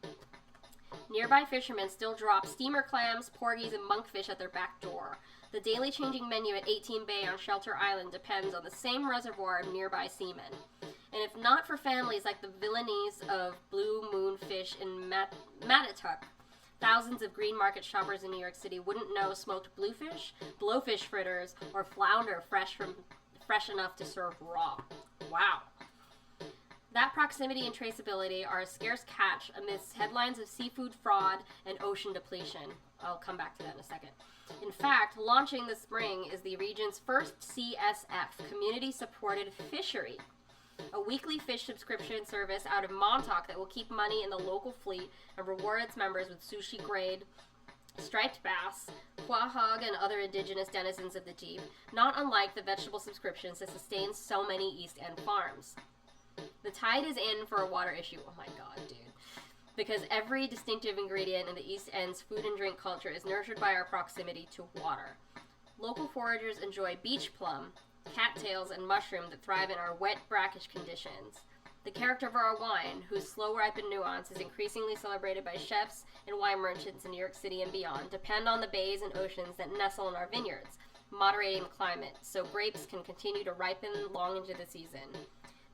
Nearby fishermen still drop steamer clams, porgies, and monkfish at their back door. The daily changing menu at 18 Bay on Shelter Island depends on the same reservoir of nearby seamen. And if not for families like the villainies of Blue Moon Fish in Matatuck, thousands of green market shoppers in New York City wouldn't know smoked bluefish, blowfish fritters, or flounder fresh enough to serve raw. Wow. That proximity and traceability are a scarce catch amidst headlines of seafood fraud and ocean depletion. I'll come back to that in a second. In fact, launching this spring is the region's first CSF, community-supported fishery, a weekly fish subscription service out of Montauk that will keep money in the local fleet and reward its members with sushi-grade striped bass, quahog, and other indigenous denizens of the deep, not unlike the vegetable subscriptions that sustain so many East End farms. The tide is in for a water issue. Oh my god, dude. Because every distinctive ingredient in the East End's food and drink culture is nurtured by our proximity to water. Local foragers enjoy beach plum, cattails, and mushroom that thrive in our wet, brackish conditions. The character of our wine, whose slow-ripened nuance is increasingly celebrated by chefs and wine merchants in New York City and beyond, depend on the bays and oceans that nestle in our vineyards, moderating the climate so grapes can continue to ripen long into the season.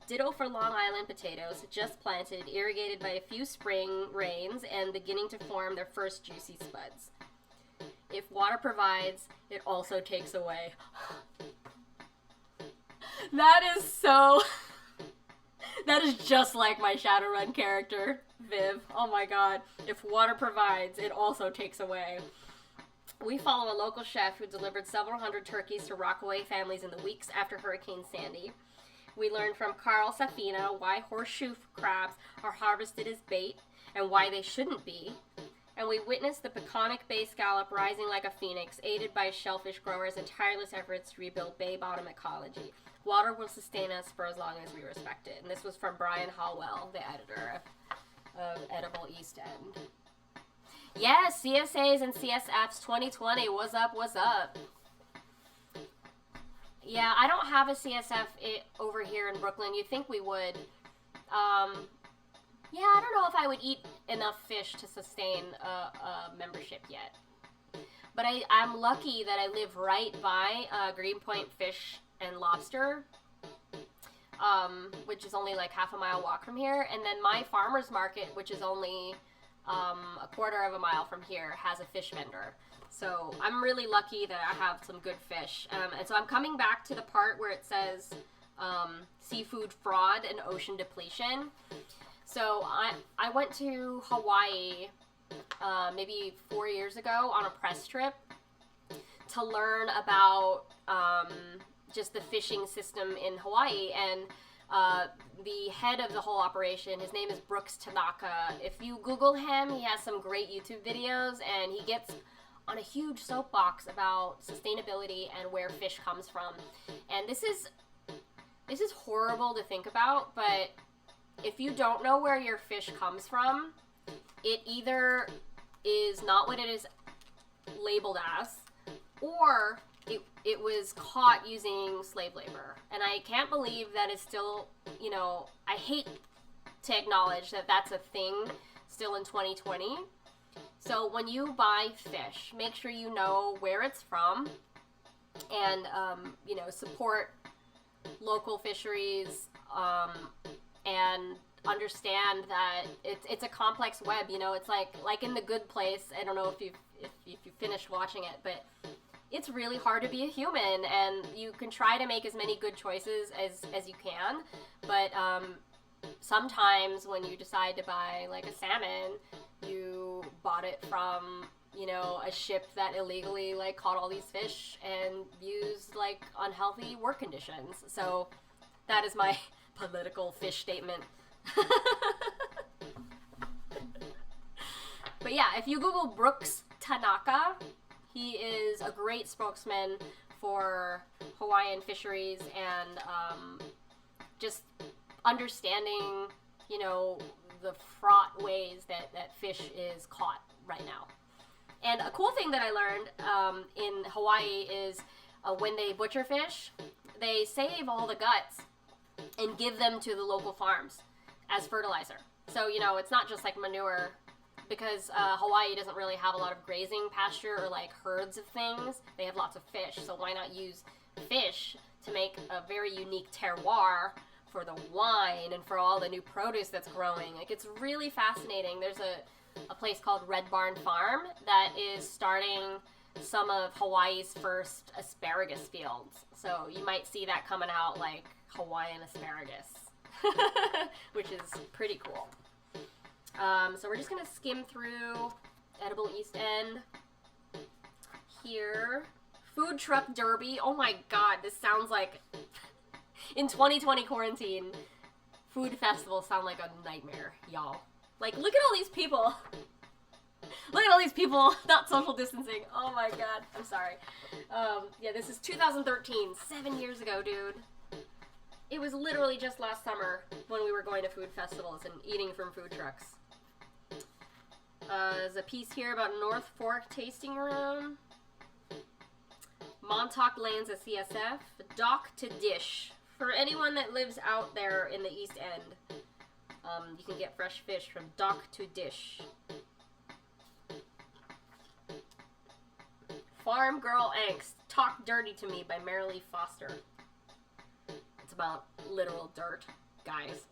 Ditto for Long Island potatoes, just planted, irrigated by a few spring rains, and beginning to form their first juicy spuds. If water provides, it also takes away. That is so... That is just like my Shadowrun character, Viv. Oh my god. If water provides, it also takes away. We follow a local chef who delivered several hundred turkeys to Rockaway families in the weeks after Hurricane Sandy. We learned from Carl Safina why horseshoe crabs are harvested as bait and why they shouldn't be. And we witnessed the Peconic Bay scallop rising like a phoenix, aided by shellfish growers and tireless efforts to rebuild bay bottom ecology. Water will sustain us for as long as we respect it. And this was from Brian Hallwell, the editor of Edible East End. Yes, CSAs and CSFs 2020. What's up, what's up? Yeah, I don't have a CSF over here in Brooklyn. You'd think we would. Yeah, I don't know if I would eat enough fish to sustain a membership yet. But I'm lucky that I live right by Greenpoint Fish and Lobster, which is only like half a mile walk from here. And then my farmer's market, which is only a quarter of a mile from here, has a fish vendor. So I'm really lucky that I have some good fish. And so I'm coming back to the part where it says seafood fraud and ocean depletion. So I went to Hawaii maybe 4 years ago on a press trip to learn about just the fishing system in Hawaii. And the head of the whole operation, his name is Brooks Tanaka. If you Google him, he has some great YouTube videos, and he gets on a huge soapbox about sustainability and where fish comes from. And this is horrible to think about, but if you don't know where your fish comes from, it either is not what it is labeled as, or it was caught using slave labor. And I can't believe that is still, I hate to acknowledge that that's a thing still in 2020. So when you buy fish, make sure you know where it's from and, support local fisheries and understand that it's a complex web. It's like in The Good Place. I don't know if you finished watching it, but it's really hard to be a human, and you can try to make as many good choices as you can, but sometimes when you decide to buy like a salmon, you bought it from, you know, a ship that illegally, like, caught all these fish and used, like, unhealthy work conditions. So that is my political fish statement. But yeah, if you Google Brooks Tanaka, he is a great spokesman for Hawaiian fisheries and just understanding, you know, the fraught ways that fish is caught right now. And a cool thing that I learned in Hawaii is when they butcher fish, they save all the guts and give them to the local farms as fertilizer. So, you know, it's not just like manure, because Hawaii doesn't really have a lot of grazing pasture or like herds of things. They have lots of fish, so why not use fish to make a very unique terroir for the wine and for all the new produce that's growing. Like, it's really fascinating. There's a place called Red Barn Farm that is starting some of Hawaii's first asparagus fields. So you might see that coming out, like Hawaiian asparagus, which is pretty cool. So we're just gonna skim through Edible East End here. Food truck derby. Oh my god, this sounds like in 2020 quarantine, food festivals sound like a nightmare, y'all. Like, look at all these people. Look at all these people not social distancing. Oh my god, I'm sorry. Yeah, this is 2013, 7 years ago, dude. It was literally just last summer when we were going to food festivals and eating from food trucks. There's a piece here about North Fork Tasting Room. Montauk Lanes at CSF. Dock to Dish. For anyone that lives out there in the East End, you can get fresh fish from Dock to Dish. Farm Girl Angst. Talk Dirty to Me by Marilee Foster. It's about literal dirt, guys.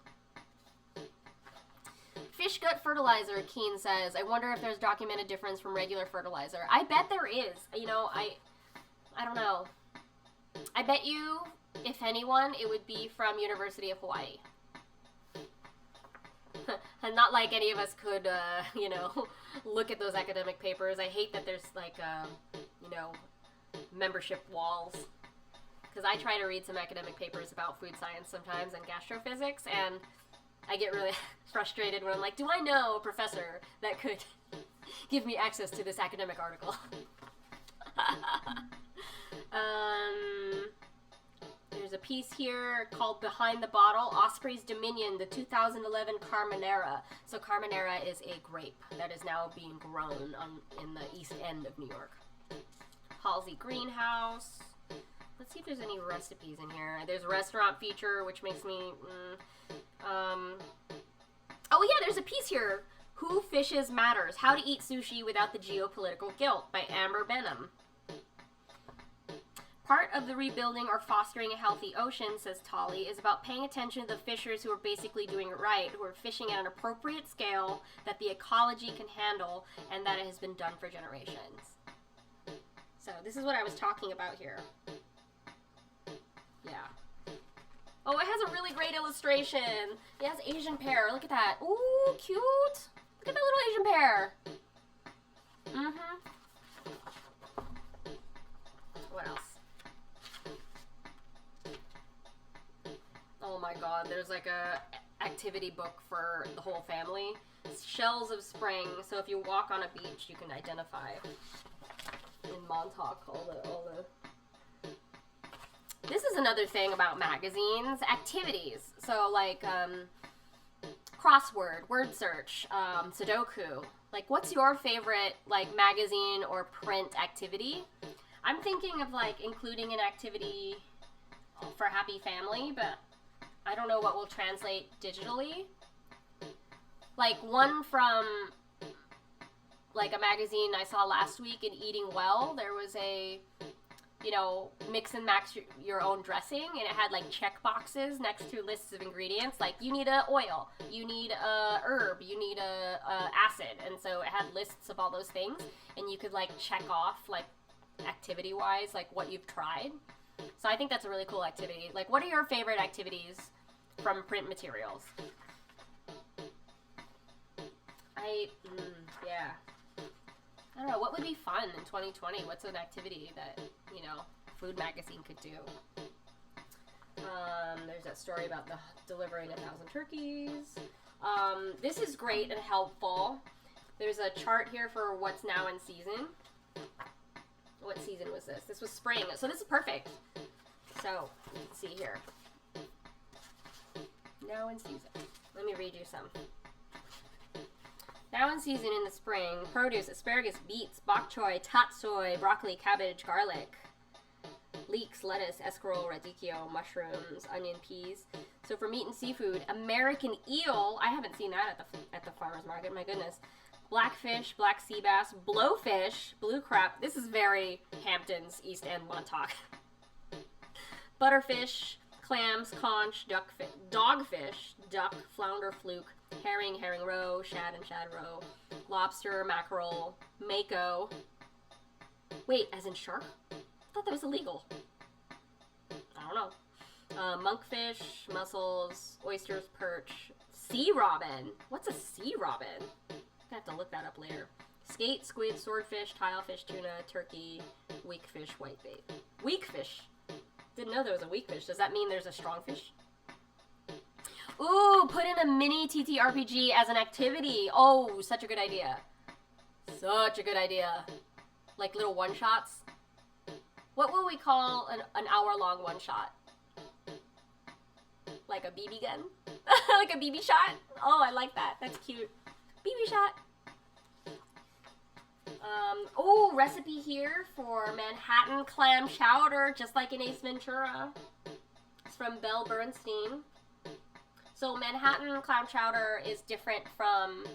Fish gut fertilizer, Keen says. I wonder if there's documented difference from regular fertilizer. I bet there is. You know, I don't know. I bet you, if anyone, it would be from University of Hawaii. And not like any of us could, you know, look at those academic papers. I hate that there's, like, you know, membership walls. Because I try to read some academic papers about food science sometimes and gastrophysics, and I get really frustrated when I'm like, do I know a professor that could give me access to this academic article? There's a piece here called Behind the Bottle, Osprey's Dominion, the 2011 Carmenera. So Carmenera is a grape that is now being grown in the East End of New York. Halsey Greenhouse. Let's see if there's any recipes in here. There's a restaurant feature, which makes me... Oh yeah, there's a piece here. Who Fishes Matters. How to Eat Sushi Without the Geopolitical Guilt by Amber Benham. Part of the rebuilding or fostering a healthy ocean, says Tolly, is about paying attention to the fishers who are basically doing it right, who are fishing at an appropriate scale that the ecology can handle and that it has been done for generations. So this is what I was talking about here. Yeah. Oh, it has a really great illustration. It has Asian pear. Look at that. Ooh, cute. Look at that little Asian pear. What else? Oh my god, there's like a activity book for the whole family. Shells of Spring. So if you walk on a beach, you can identify in Montauk all the... This is another thing about magazines. Activities. So, like, crossword, word search, Sudoku. Like, what's your favorite, like, magazine or print activity? I'm thinking of, like, including an activity for Happy Family, but I don't know what will translate digitally. Like, one from, like, a magazine I saw last week in Eating Well, there was a... you know, mix and match your own dressing, and it had like check boxes next to lists of ingredients, like you need a oil, you need a herb, you need a acid, and so it had lists of all those things, and you could like check off like activity wise like what you've tried. So I think that's a really cool activity. Like, what are your favorite activities from print materials? Yeah. I don't know, what would be fun in 2020? What's an activity that, you know, Food Magazine could do? There's that story about the delivering 1,000 turkeys. This is great and helpful. There's a chart here for what's now in season. What season was this? This was spring, so this is perfect. So, you can see here. Now in season. Let me read you some. Now in season in the spring, produce, asparagus, beets, bok choy, tatsoi, broccoli, cabbage, garlic, leeks, lettuce, escarole, radicchio, mushrooms, onion, peas. So for meat and seafood, American eel, I haven't seen that at the farmer's market, my goodness. Blackfish, black sea bass, blowfish, blue crab. This is very Hamptons, East End, Montauk. Butterfish, clams, conch, dogfish, duck, flounder, fluke, herring, herring roe, shad and shad roe, lobster, mackerel, mako. Wait, as in shark? I thought that was illegal. I don't know. Monkfish, mussels, oysters, perch, sea robin. What's a sea robin? I have to look that up later. Skate, squid, swordfish, tilefish, tuna, turkey, weakfish, whitebait. Weakfish. Didn't know there was a weakfish. Does that mean there's a strongfish? Ooh, put in a mini TTRPG as an activity. Oh, such a good idea. Such a good idea. Like little one-shots. What will we call an hour-long one-shot? Like a BB gun? Like a BB shot? Oh, I like that. That's cute. BB shot. Oh, recipe here for Manhattan clam chowder, just like in Ace Ventura. It's from Belle Bernstein. So Manhattan clam chowder is different from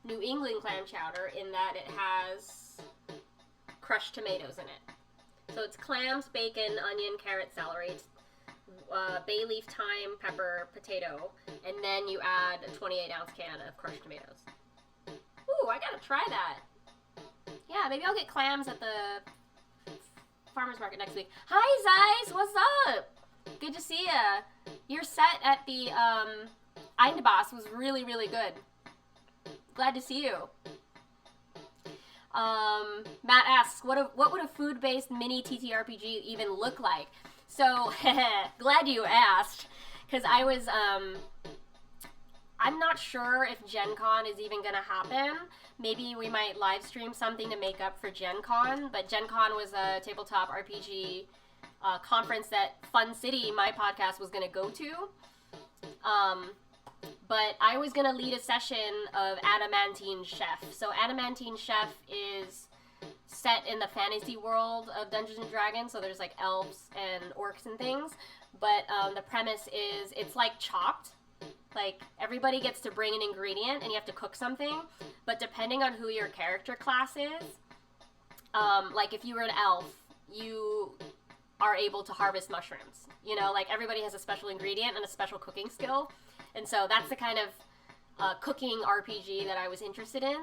New England clam chowder in that it has crushed tomatoes in it. So it's clams, bacon, onion, carrot, celery, bay leaf, thyme, pepper, potato, and then you add a 28-ounce can of crushed tomatoes. Ooh, I gotta try that. Yeah, maybe I'll get clams at the farmer's market next week. Hi, Zeiss, what's up? Good to see ya. Your set at the Eindbaas was really, really good. Glad to see you. Matt asks, what would a food-based mini TTRPG even look like? So, glad you asked, because I was, I'm not sure if Gen Con is even going to happen. Maybe we might live stream something to make up for Gen Con, but Gen Con was a tabletop RPG conference that Fun City, my podcast, was going to go to. But I was going to lead a session of Adamantine Chef. So Adamantine Chef is set in the fantasy world of Dungeons & Dragons, so there's like elves and orcs and things. But the premise is it's like Chopped. Like, everybody gets to bring an ingredient and you have to cook something, but depending on who your character class is, like if you were an elf, you are able to harvest mushrooms. You know, like everybody has a special ingredient and a special cooking skill. And so that's the kind of cooking RPG that I was interested in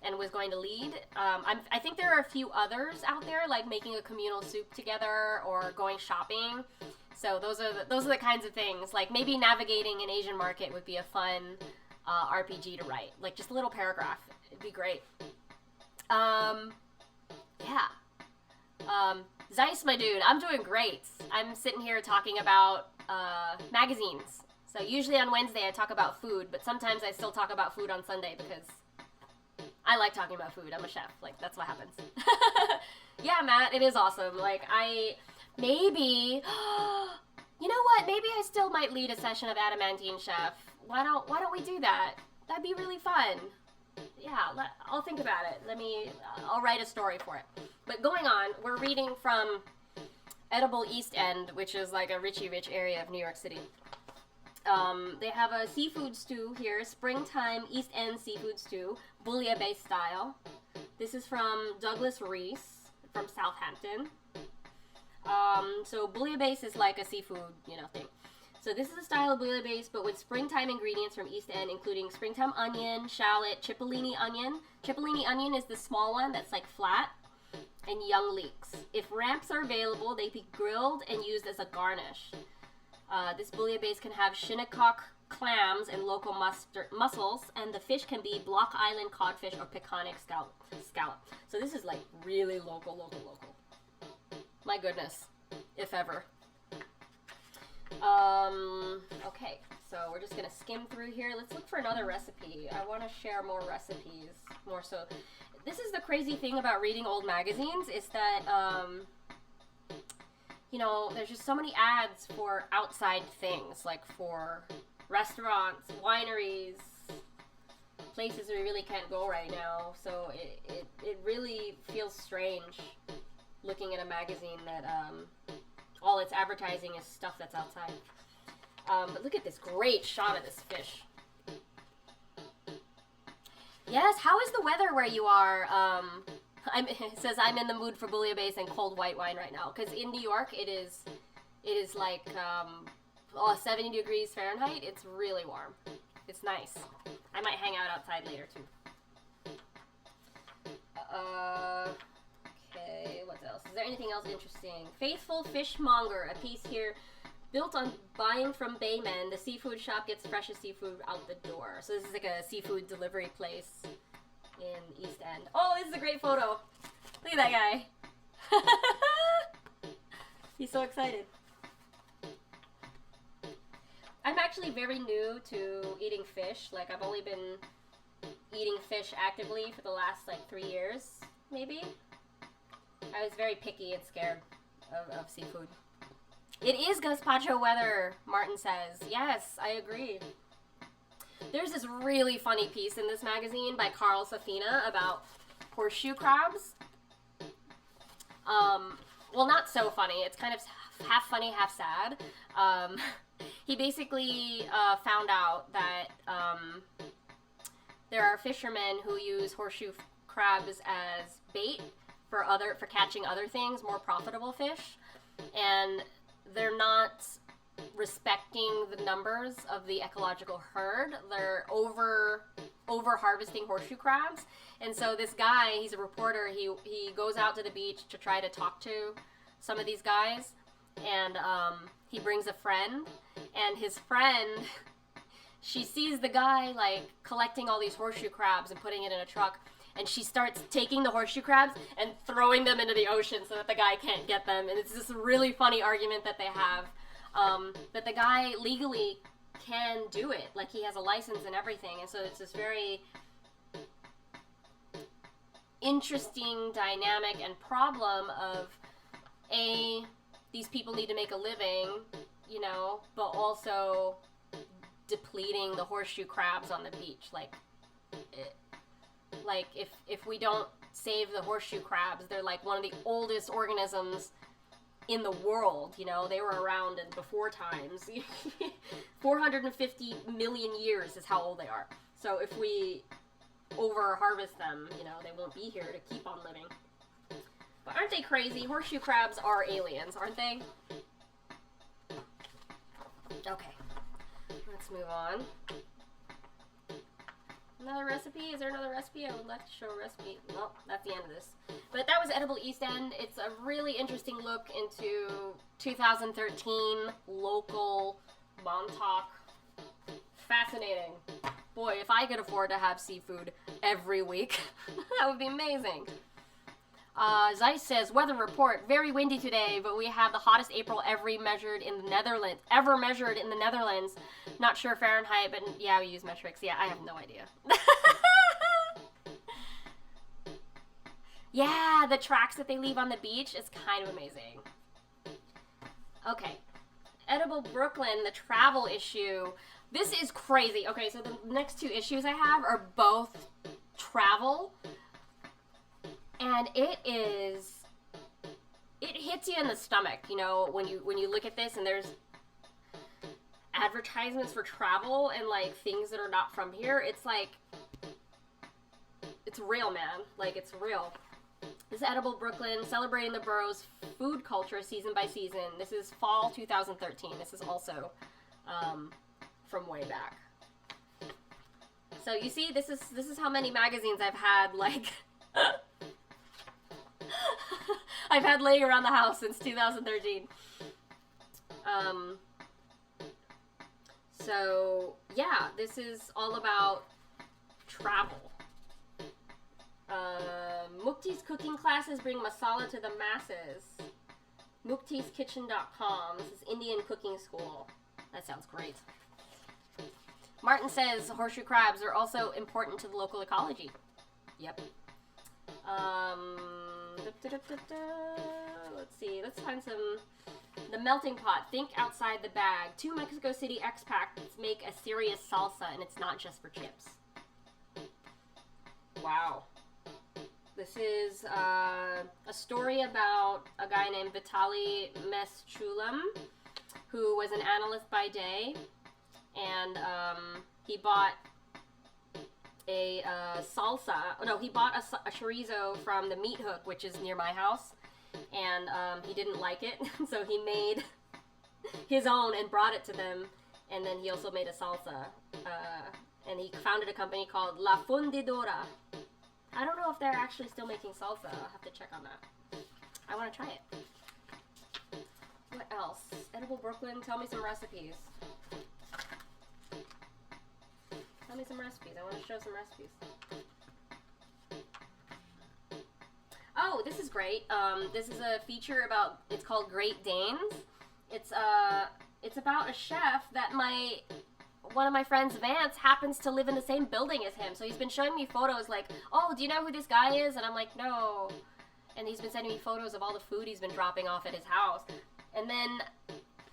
and was going to lead. I think there are a few others out there, like making a communal soup together or going shopping. So those are the kinds of things. Like maybe navigating an Asian market would be a fun RPG to write. Like just a little paragraph. It'd be great. Yeah. Zeiss, my dude, I'm doing great. I'm sitting here talking about magazines. So usually on Wednesday I talk about food, but sometimes I still talk about food on Sunday because I like talking about food. I'm a chef. Like, that's what happens. Yeah, Matt, it is awesome. Like, maybe, you know what? Maybe I still might lead a session of Adamantine Chef. Why don't we do that? That'd be really fun. Yeah, I'll think about it. I'll write a story for it. But going on, we're reading from Edible East End, which is like a Richie Rich area of New York City. They have a seafood stew here, springtime East End seafood stew, bouillabaisse style. This is from Douglas Reese from Southampton. So bouillabaisse is like a seafood, thing. So this is a style of bouillabaisse, but with springtime ingredients from East End, including springtime onion, shallot, cipollini onion. Cipollini onion is the small one that's like flat, and young leeks. If ramps are available, they be grilled and used as a garnish. This bouillabaisse can have shinnecock clams and local mussels, and the fish can be Block Island codfish or Peconic scallop. So this is like really local. My goodness, if ever. Okay, so we're just gonna skim through here. Let's look for another recipe. I want to share more recipes, more so. This is the crazy thing about reading old magazines, is that, you know, there's just so many ads for outside things, like for restaurants, wineries, places we really can't go right now. So it really feels strange looking at a magazine that all its advertising is stuff that's outside. But look at this great shot of this fish. Yes, how is the weather where you are? It says I'm in the mood for bouillabaisse and cold white wine right now, because in New York it is like 70 degrees Fahrenheit. It's really warm. It's nice. I might hang out outside later too. Okay, what else? Is there anything else interesting? Faithful Fishmonger, a piece here. Built on buying from Baymen, the seafood shop gets freshest seafood out the door. So this is like a seafood delivery place in East End. Oh, this is a great photo. Look at that guy. He's so excited. I'm actually very new to eating fish. Like, I've only been eating fish actively for the last, like, 3 years, maybe. I was very picky and scared of seafood. It is gazpacho weather, Martin says. Yes, I agree. There's this really funny piece in this magazine by Carl Safina about horseshoe crabs. Well, not so funny. It's kind of half funny, half sad. He basically found out that there are fishermen who use horseshoe crabs as bait for catching other things, more profitable fish, and they're not respecting the numbers of the ecological herd. They're over harvesting horseshoe crabs. And so this guy, he's a reporter, he goes out to the beach to try to talk to some of these guys, and he brings a friend, and his friend, she sees the guy like collecting all these horseshoe crabs and putting it in a truck, and she starts taking the horseshoe crabs and throwing them into the ocean so that the guy can't get them. And it's this really funny argument that they have, that the guy legally can do it. Like, he has a license and everything. And so it's this very interesting dynamic and problem of, these people need to make a living, you know, but also depleting the horseshoe crabs on the beach. Like, if we don't save the horseshoe crabs, they're like one of the oldest organisms in the world, you know. They were around before times. 450 million years is how old they are. So if we over-harvest them, you know, they won't be here to keep on living. But aren't they crazy? Horseshoe crabs are aliens, aren't they? Okay, let's move on. Another recipe? Is there another recipe? I would like to show a recipe. Well, that's the end of this. But that was Edible East End. It's a really interesting look into 2013 local Montauk. Fascinating. Boy, if I could afford to have seafood every week, that would be amazing. Zeiss says, weather report, very windy today, but we have the hottest April ever measured in the Netherlands. Not sure Fahrenheit, but yeah, we use metrics. Yeah, I have no idea. Yeah, the tracks that they leave on the beach is kind of amazing. Okay. Edible Brooklyn, the travel issue. This is crazy. Okay, so the next two issues I have are both travel. And it hits you in the stomach, you know, when you look at this and there's advertisements for travel and like things that are not from here. It's like, it's real, man. Like, it's real. This is Edible Brooklyn, celebrating the borough's food culture season by season. This is fall 2013. This is also from way back. So you see, this is how many magazines I've had, like I've had laying around the house since 2013. So, yeah, this is all about travel. Mukti's cooking classes bring masala to the masses. Mukti'sKitchen.com. This is Indian cooking school. That sounds great. Martin says horseshoe crabs are also important to the local ecology. Yep. Let's see. Let's find some. The melting pot. Think outside the bag. 2 Mexico City expats make a serious salsa, and it's not just for chips. Wow. This is a story about a guy named Vitaly Meschulam, who was an analyst by day, and he bought a salsa. Oh, no, he bought a chorizo from the Meat Hook, which is near my house, and he didn't like it, so he made his own and brought it to them, and then he also made a salsa, and he founded a company called La Fundidora. I don't know if they're actually still making salsa. I'll have to check on that. I want to try it. What else? Edible Brooklyn, tell me some recipes. Tell me some recipes. I want to show some recipes. Oh, this is great. This is a feature about, it's called Great Danes. It's about a chef that one of my friends, Vance, happens to live in the same building as him. So he's been showing me photos like, oh, do you know who this guy is? And I'm like, no. And he's been sending me photos of all the food he's been dropping off at his house. And then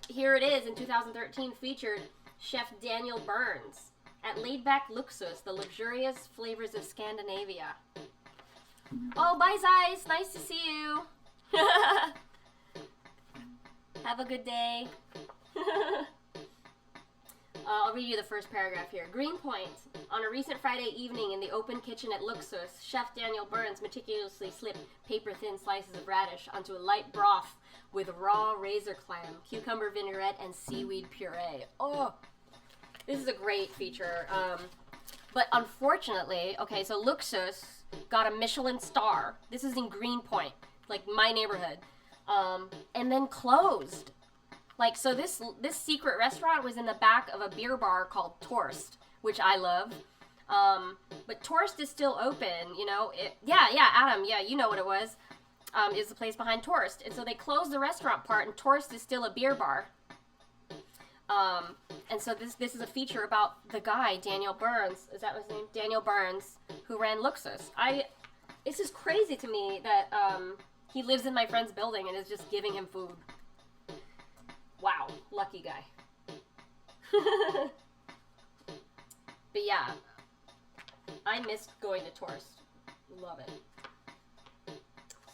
here it is in 2013 featured Chef Daniel Burns at Laid Back Luxus, the luxurious flavors of Scandinavia. Oh, bye, Zeiss. Nice to see you. Have a good day. I'll read you the first paragraph here. Greenpoint. On a recent Friday evening in the open kitchen at Luxus, Chef Daniel Burns meticulously slipped paper-thin slices of radish onto a light broth with raw razor clam, cucumber vinaigrette, and seaweed puree. Oh, this is a great feature. But unfortunately, okay, so Luxus got a Michelin star. This is in Greenpoint, like my neighborhood, and then closed. Like, so this secret restaurant was in the back of a beer bar called Torst, which I love. But Torst is still open, you know. Yeah, Adam, yeah, you know what it was. Is the place behind Torst. And so they closed the restaurant part, and Torst is still a beer bar. And so this is a feature about the guy, Daniel Burns. Is that his name? Daniel Burns, who ran Luxus. It's just crazy to me that he lives in my friend's building and is just giving him food. Wow, lucky guy. But yeah, I missed going to Torst. Love it.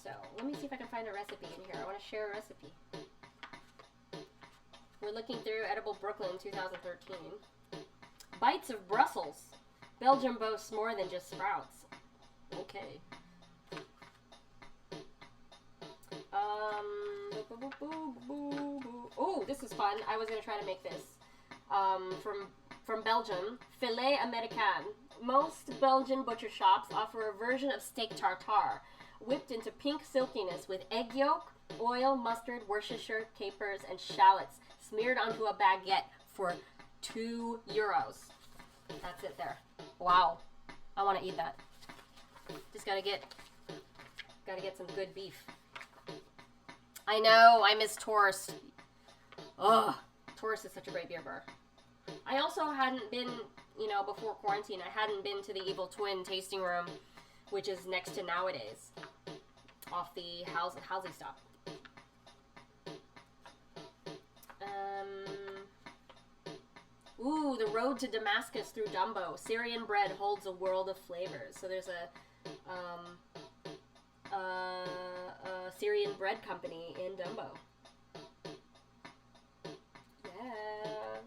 So, let me see if I can find a recipe in here. I want to share a recipe. We're looking through Edible Brooklyn 2013. Bites of Brussels. Belgium boasts more than just sprouts. Okay. Oh, this is fun. I was going to try to make this. From Belgium, Filet Americain. Most Belgian butcher shops offer a version of steak tartare, whipped into pink silkiness with egg yolk, oil, mustard, Worcestershire capers, and shallots smeared onto a baguette for €2. That's it there. Wow. I want to eat that. Just gotta get some good beef. I know, I miss Torst. Ugh, Torst is such a great beer bar. I also hadn't been, before quarantine, I hadn't been to the Evil Twin tasting room, which is next to Nowadays, off the Halsey stop. Ooh, the road to Damascus through Dumbo. Syrian bread holds a world of flavors. So there's a Syrian bread company in Dumbo. Yeah.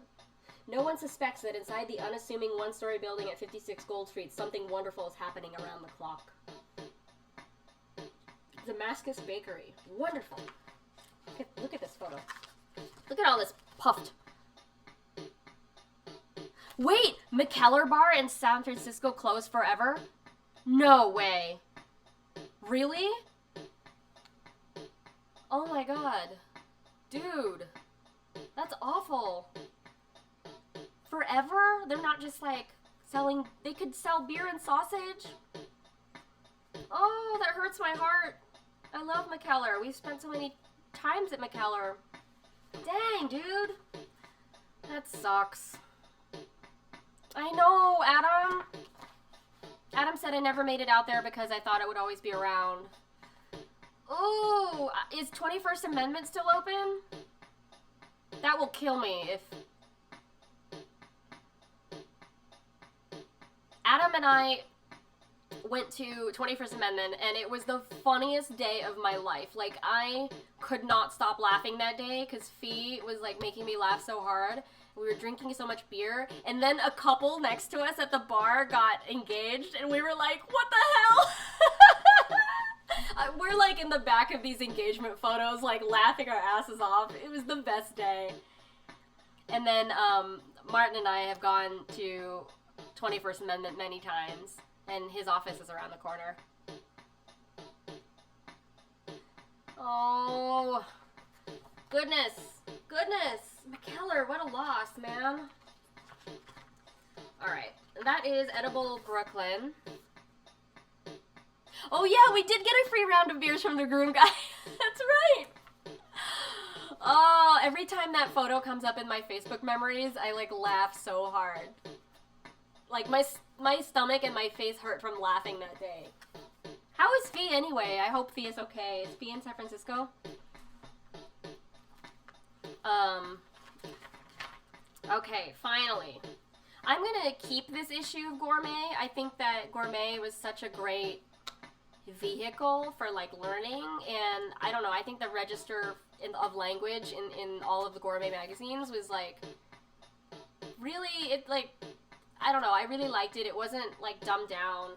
No one suspects that inside the unassuming one-story building at 56 Gold Street, something wonderful is happening around the clock. Damascus Bakery. Wonderful. Look at this photo. Look at all this puffed. Wait! McKellar Bar in San Francisco closed forever? No way. Really? Oh my god. Dude. That's awful. forever? They're not just like selling, they could sell beer and sausage? Oh, that hurts my heart. I love McKellar. We've spent so many times at McKellar. Dang, dude. That sucks. I know, Adam. Adam said I never made it out there because I thought it would always be around. Oh, is 21st Amendment still open? That will kill me if... Adam and I went to 21st Amendment, and it was the funniest day of my life. Like, I could not stop laughing that day because Fee was, like, making me laugh so hard. We were drinking so much beer, and then a couple next to us at the bar got engaged, and we were like, what the hell? We're, like, in the back of these engagement photos, like, laughing our asses off. It was the best day. And then, Martin and I have gone to 21st Amendment many times. And his office is around the corner. Oh, goodness. Goodness. McKellar, what a loss, man. Alright, that is Edible Brooklyn. Oh yeah, we did get a free round of beers from the groom guy. That's right. Oh, every time that photo comes up in my Facebook memories, I, like, laugh so hard. Like, my stomach and my face hurt from laughing that day. How is Fee anyway? I hope Fee is okay. Is Fee in San Francisco? Okay, finally. I'm gonna keep this issue of Gourmet. I think that Gourmet was such a great vehicle for, like, learning, and I don't know, I think the register of language in all of the Gourmet magazines was, like, really, it, like... I don't know, I really liked it. It wasn't, like, dumbed down.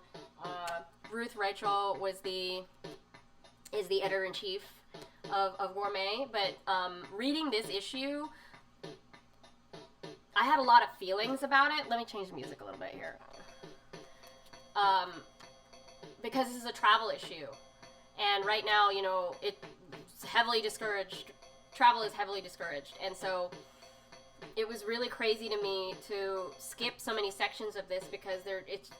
Ruth Rachel is the editor-in-chief of Gourmet, but reading this issue, I had a lot of feelings about it. Let me change the music a little bit here. Because this is a travel issue, and right now, you know, it's heavily discouraged. Travel is heavily discouraged, and so... It was really crazy to me to skip so many sections of this because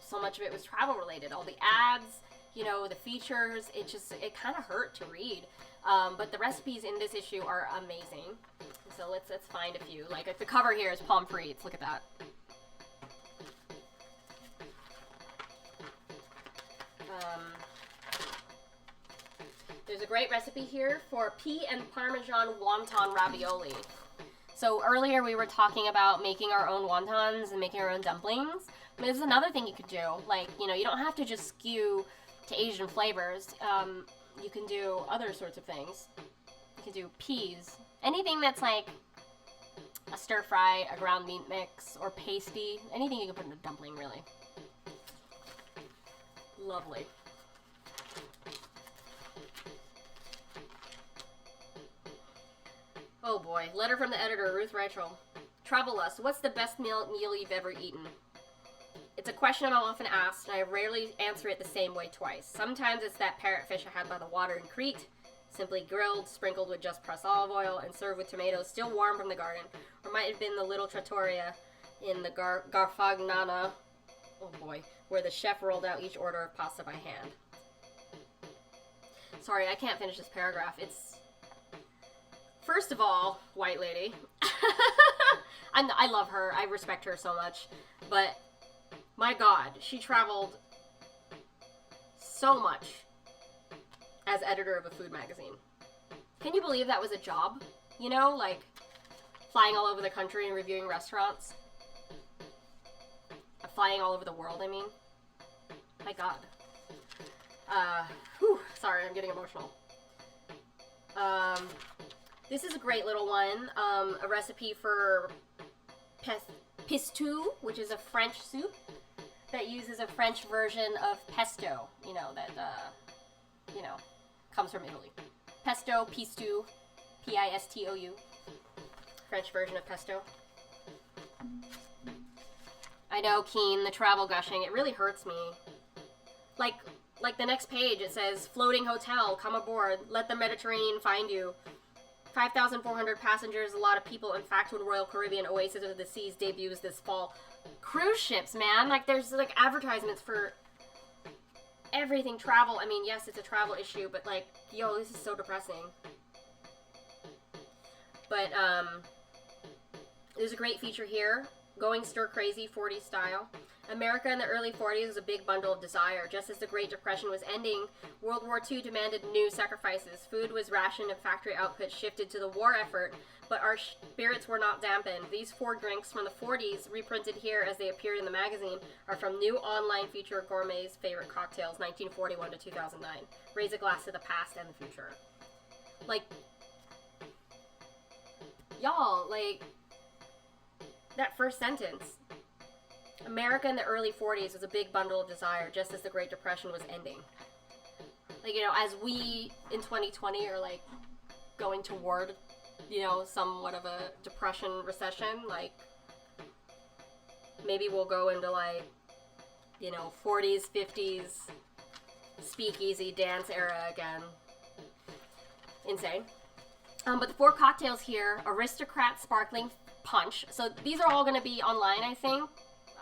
so much of it was travel related. All the ads, you know, the features, it kind of hurt to read. But the recipes in this issue are amazing. So let's find a few. Like the cover here is pommes frites. Look at that. There's a great recipe here for pea and Parmesan wonton ravioli. So earlier we were talking about making our own wontons and making our own dumplings. This is another thing you could do. Like, you know, you don't have to just skew to Asian flavors. You can do other sorts of things. You can do peas. Anything that's like a stir fry, a ground meat mix, or pasty. Anything you can put in a dumpling, really. Lovely. Oh boy, letter from the editor, Ruth Rachel. Travel Lust, what's the best meal you've ever eaten? It's a question I'm often asked, and I rarely answer it the same way twice. Sometimes it's that parrotfish I had by the water in Crete, simply grilled, sprinkled with just pressed olive oil, and served with tomatoes still warm from the garden. Or might have been the little trattoria in the Garfagnana, oh boy, where the chef rolled out each order of pasta by hand. Sorry, I can't finish this paragraph. It's... First of all, white lady, I love her, I respect her so much, but my God, she traveled so much as editor of a food magazine. Can you believe that was a job? You know, like flying all over the country and reviewing restaurants? Flying all over the world, I mean. My God. Sorry, I'm getting emotional. This is a great little one, a recipe for pistou, which is a French soup that uses a French version of pesto, you know, that, comes from Italy. Pesto, pistou, P-I-S-T-O-U, French version of pesto. I know, Keen, the travel gushing, it really hurts me. Like the next page, it says, floating hotel, come aboard, let the Mediterranean find you. 5,400 passengers, a lot of people. In fact, when Royal Caribbean Oasis of the Seas debuts this fall. Cruise ships, man. Like, there's, like, advertisements for everything travel. I mean, yes, it's a travel issue, but, like, yo, this is so depressing. But, there's a great feature here. Going stir crazy, 40s style. America in the early 40s was a big bundle of desire. Just as the Great Depression was ending, World War II demanded new sacrifices. Food was rationed and factory output shifted to the war effort, but our spirits were not dampened. These 4 drinks from the 40s, reprinted here as they appeared in the magazine, are from new online feature Gourmet's favorite cocktails, 1941 to 2009. Raise a glass to the past and the future. Like, y'all, like, that first sentence. America in the early 40s was a big bundle of desire, just as the Great Depression was ending. Like, you know, as we, in 2020, are, like, going toward, you know, somewhat of a depression, recession, like, maybe we'll go into, like, you know, 40s, 50s, speakeasy, dance era again. Insane. But the 4 cocktails here, Aristocrat Sparkling Punch. So these are all going to be online, I think.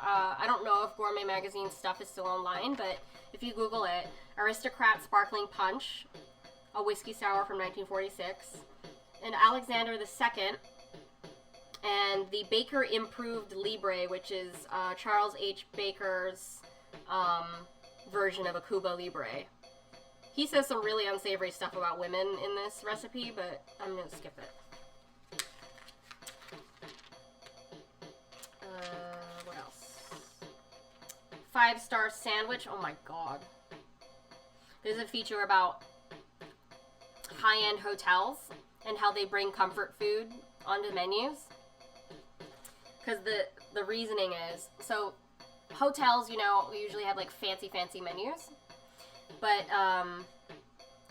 I don't know if Gourmet Magazine stuff is still online, but if you Google it, Aristocrat Sparkling Punch, a whiskey sour from 1946, and Alexander II, and the Baker Improved Libre, which is Charles H. Baker's version of a Cuba Libre. He says some really unsavory stuff about women in this recipe, but I'm going to skip it. 5-star sandwich. Oh my god. There's a feature about high-end hotels and how they bring comfort food onto menus. Because the reasoning is, so hotels, you know, usually have like fancy menus. But,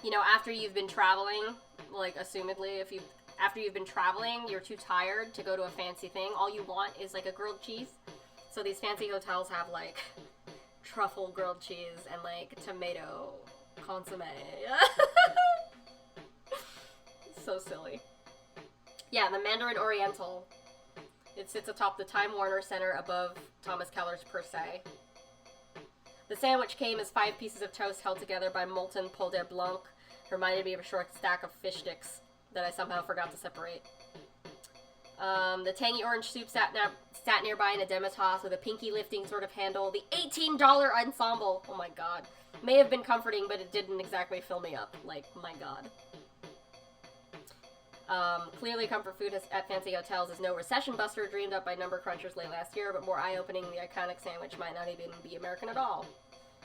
you know, after you've been traveling, like assumedly, after you've been traveling, you're too tired to go to a fancy thing. All you want is like a grilled cheese. So these fancy hotels have like truffle grilled cheese and like tomato consomme. So silly. Yeah, the Mandarin Oriental. It sits atop the Time Warner Center above Thomas Keller's Per Se. The sandwich came as 5 pieces of toast held together by molten Peau de Blanc. Reminded me of a short stack of fish sticks that I somehow forgot to separate. The tangy orange soup sat nearby in a demitasse with a pinky lifting sort of handle. The $18 ensemble, oh my god, may have been comforting, but it didn't exactly fill me up. Like, my god. Clearly comfort food at fancy hotels is no recession buster dreamed up by number crunchers late last year, but more eye-opening, the iconic sandwich might not even be American at all.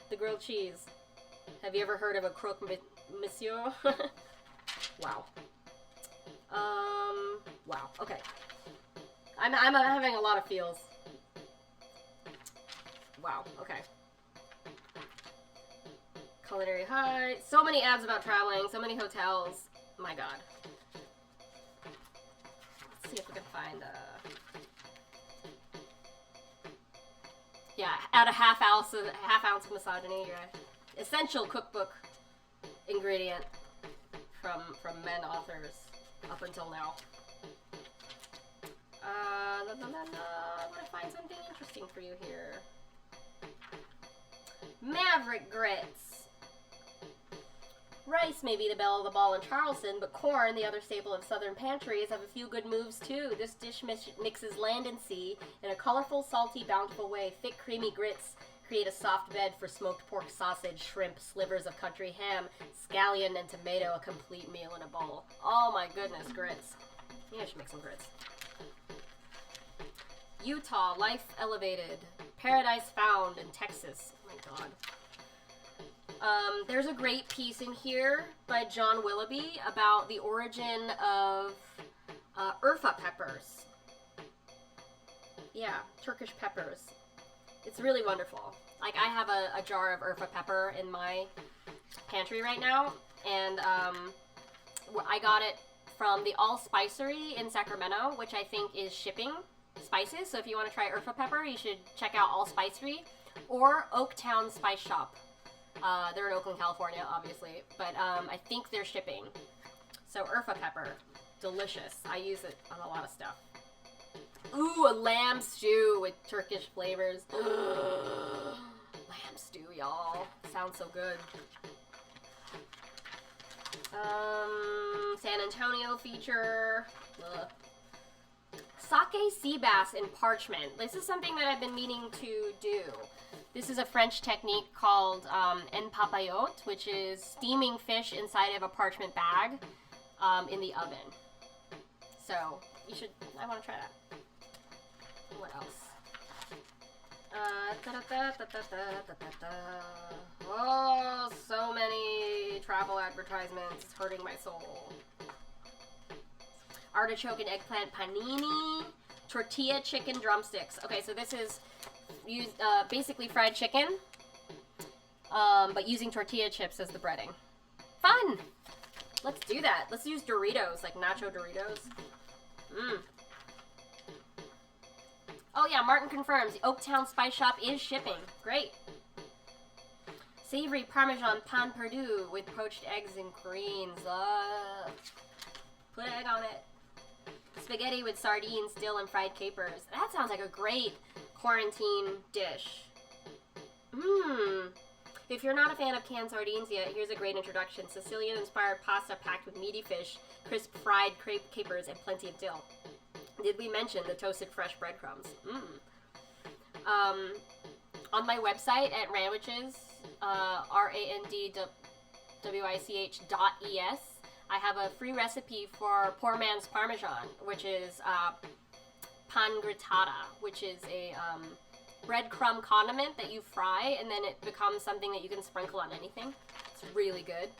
The grilled cheese. Have you ever heard of a croque monsieur? Wow. Wow, okay. I'm having a lot of feels. Wow, okay. Culinary high. So many ads about traveling, so many hotels. My god. Let's see if we can find yeah, add a half ounce of misogyny, your essential cookbook ingredient from men authors up until now. I want to find something interesting for you here. Maverick grits. Rice may be the belle of the ball in Charleston, but corn, the other staple of southern pantries, have a few good moves too. This dish mixes land and sea in a colorful, salty, bountiful way. Thick, creamy grits create a soft bed for smoked pork sausage, shrimp, slivers of country ham, scallion, and tomato, a complete meal in a bowl. Oh my goodness, grits. Yeah, I should make some grits. Utah, life elevated. Paradise found in Texas. Oh my god. There's a great piece in here by John Willoughby about the origin of Urfa peppers. Yeah, Turkish peppers. It's really wonderful. Like, I have a jar of Urfa pepper in my pantry right now, and I got it from the All Spicery in Sacramento, which I think is shipping spices. So if you want to try Urfa pepper, you should check out All Spicery or Oaktown Spice Shop. They're in Oakland, California, obviously, but I think they're shipping. So Urfa pepper. delicious. I use it on a lot of stuff. Ooh, a lamb stew with Turkish flavors. Lamb stew, y'all. Sounds so good. San Antonio feature. Ugh. Sake sea bass in parchment. This is something that I've been meaning to do. This is a French technique called empapillote, which is steaming fish inside of a parchment bag in the oven. So, you should, I want to try that. What else? Oh, so many travel advertisements. It's hurting my soul. Artichoke and eggplant panini. Tortilla chicken drumsticks. Okay, so this is basically fried chicken, but using tortilla chips as the breading. Fun! Let's do that. Let's use Doritos, like nacho Doritos. Oh yeah, Martin confirms the Oaktown Spice Shop is shipping. Great. Savory Parmesan pan perdu with poached eggs and greens. Put an egg on it. Spaghetti with sardines, dill, and fried capers. That sounds like a great quarantine dish. If you're not a fan of canned sardines yet, here's a great introduction. Sicilian-inspired pasta packed with meaty fish, crisp fried capers, and plenty of dill. Did we mention the toasted fresh breadcrumbs? On my website at Randwiches, randwich.es, I have a free recipe for poor man's Parmesan, which is pan grittata, which is a breadcrumb condiment that you fry, and then it becomes something that you can sprinkle on anything. It's really good.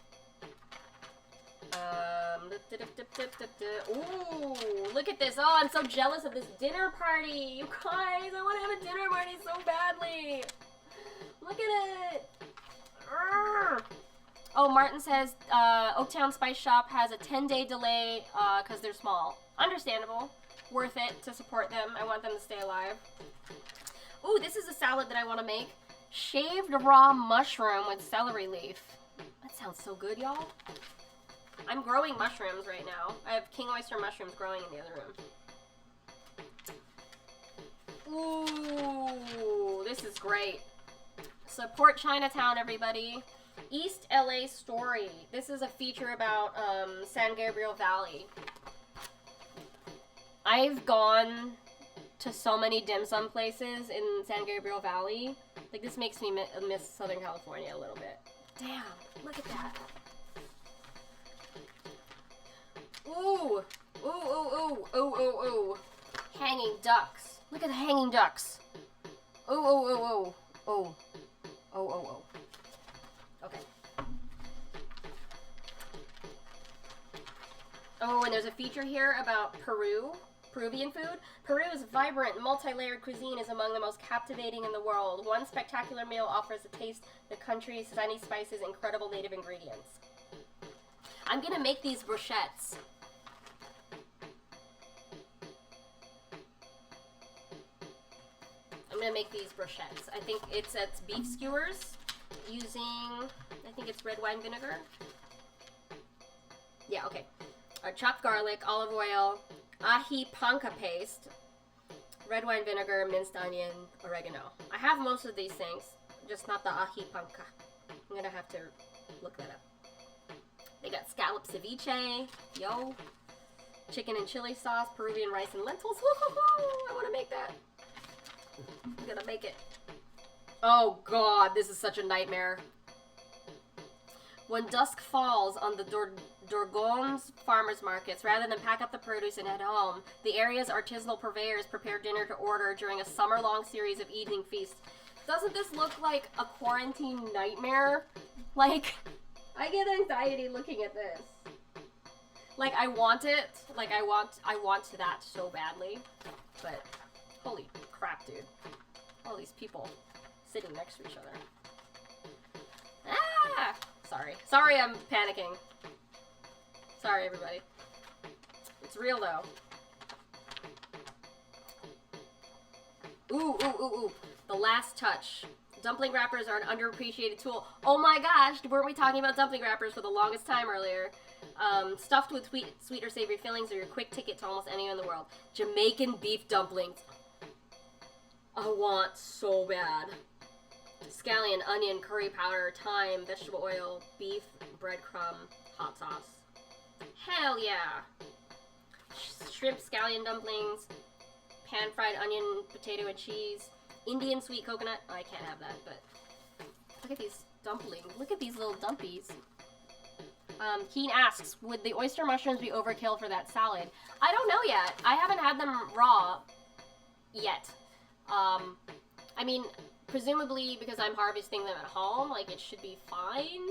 Ooh, look at this. Oh, I'm so jealous of this dinner party. You guys, I want to have a dinner party so badly. Look at it. Urgh. Oh, Martin says Oaktown Spice Shop has a 10-day delay because they're small. Understandable. Worth it to support them. I want them to stay alive. Ooh, this is a salad that I want to make. Shaved raw mushroom with celery leaf. That sounds so good, y'all. I'm growing mushrooms right now. I have king oyster mushrooms growing in the other room. Ooh, this is great. Support Chinatown, everybody. East LA Story. This is a feature about San Gabriel Valley. I've gone to so many dim sum places in San Gabriel Valley. Like, this makes me miss Southern California a little bit. Damn, look at that. Ooh, ooh, ooh, ooh, ooh, ooh, ooh. Hanging ducks. Look at the hanging ducks. Ooh, ooh, ooh, ooh, ooh. Oh, oh, oh. Okay. Oh, and there's a feature here about Peruvian food. Peru's vibrant, multi-layered cuisine is among the most captivating in the world. One spectacular meal offers a taste of the country's sunny spices, incredible native ingredients. I'm gonna make these brochettes. I'm gonna make these brochettes. I think it's beef skewers using, I think it's red wine vinegar. Yeah, okay. Chopped garlic, olive oil, ají panca paste, red wine vinegar, minced onion, oregano. I have most of these things, just not the ají panca. I'm gonna have to look that up. They got scallop ceviche, yo, chicken and chili sauce, Peruvian rice and lentils. I want to make that. I'm gonna make it. Oh god, this is such a nightmare. When dusk falls on the Dorgon's farmers markets, rather than pack up the produce and head home, the area's artisanal purveyors prepare dinner to order during a summer-long series of evening feasts. Doesn't this look like a quarantine nightmare? Like, I get anxiety looking at this. Like, I want it. Like, I want that so badly. But, holy crap, dude. All these people sitting next to each other. Ah! Sorry, I'm panicking. Sorry, everybody. It's real, though. Ooh, ooh, ooh, ooh. The last touch. Dumpling wrappers are an underappreciated tool. Oh my gosh, weren't we talking about dumpling wrappers for the longest time earlier? Stuffed with sweet or savory fillings are your quick ticket to almost anywhere in the world. Jamaican beef dumplings. I want so bad. Scallion, onion, curry powder, thyme, vegetable oil, beef, breadcrumb, hot sauce. Hell yeah! Shrimp scallion dumplings, pan-fried onion, potato and cheese, Indian sweet coconut. Oh, I can't have that, but look at these dumplings. Look at these little dumpies. Keen asks, would the oyster mushrooms be overkill for that salad? I don't know yet. I haven't had them raw yet. I mean, presumably because I'm harvesting them at home, like, it should be fine.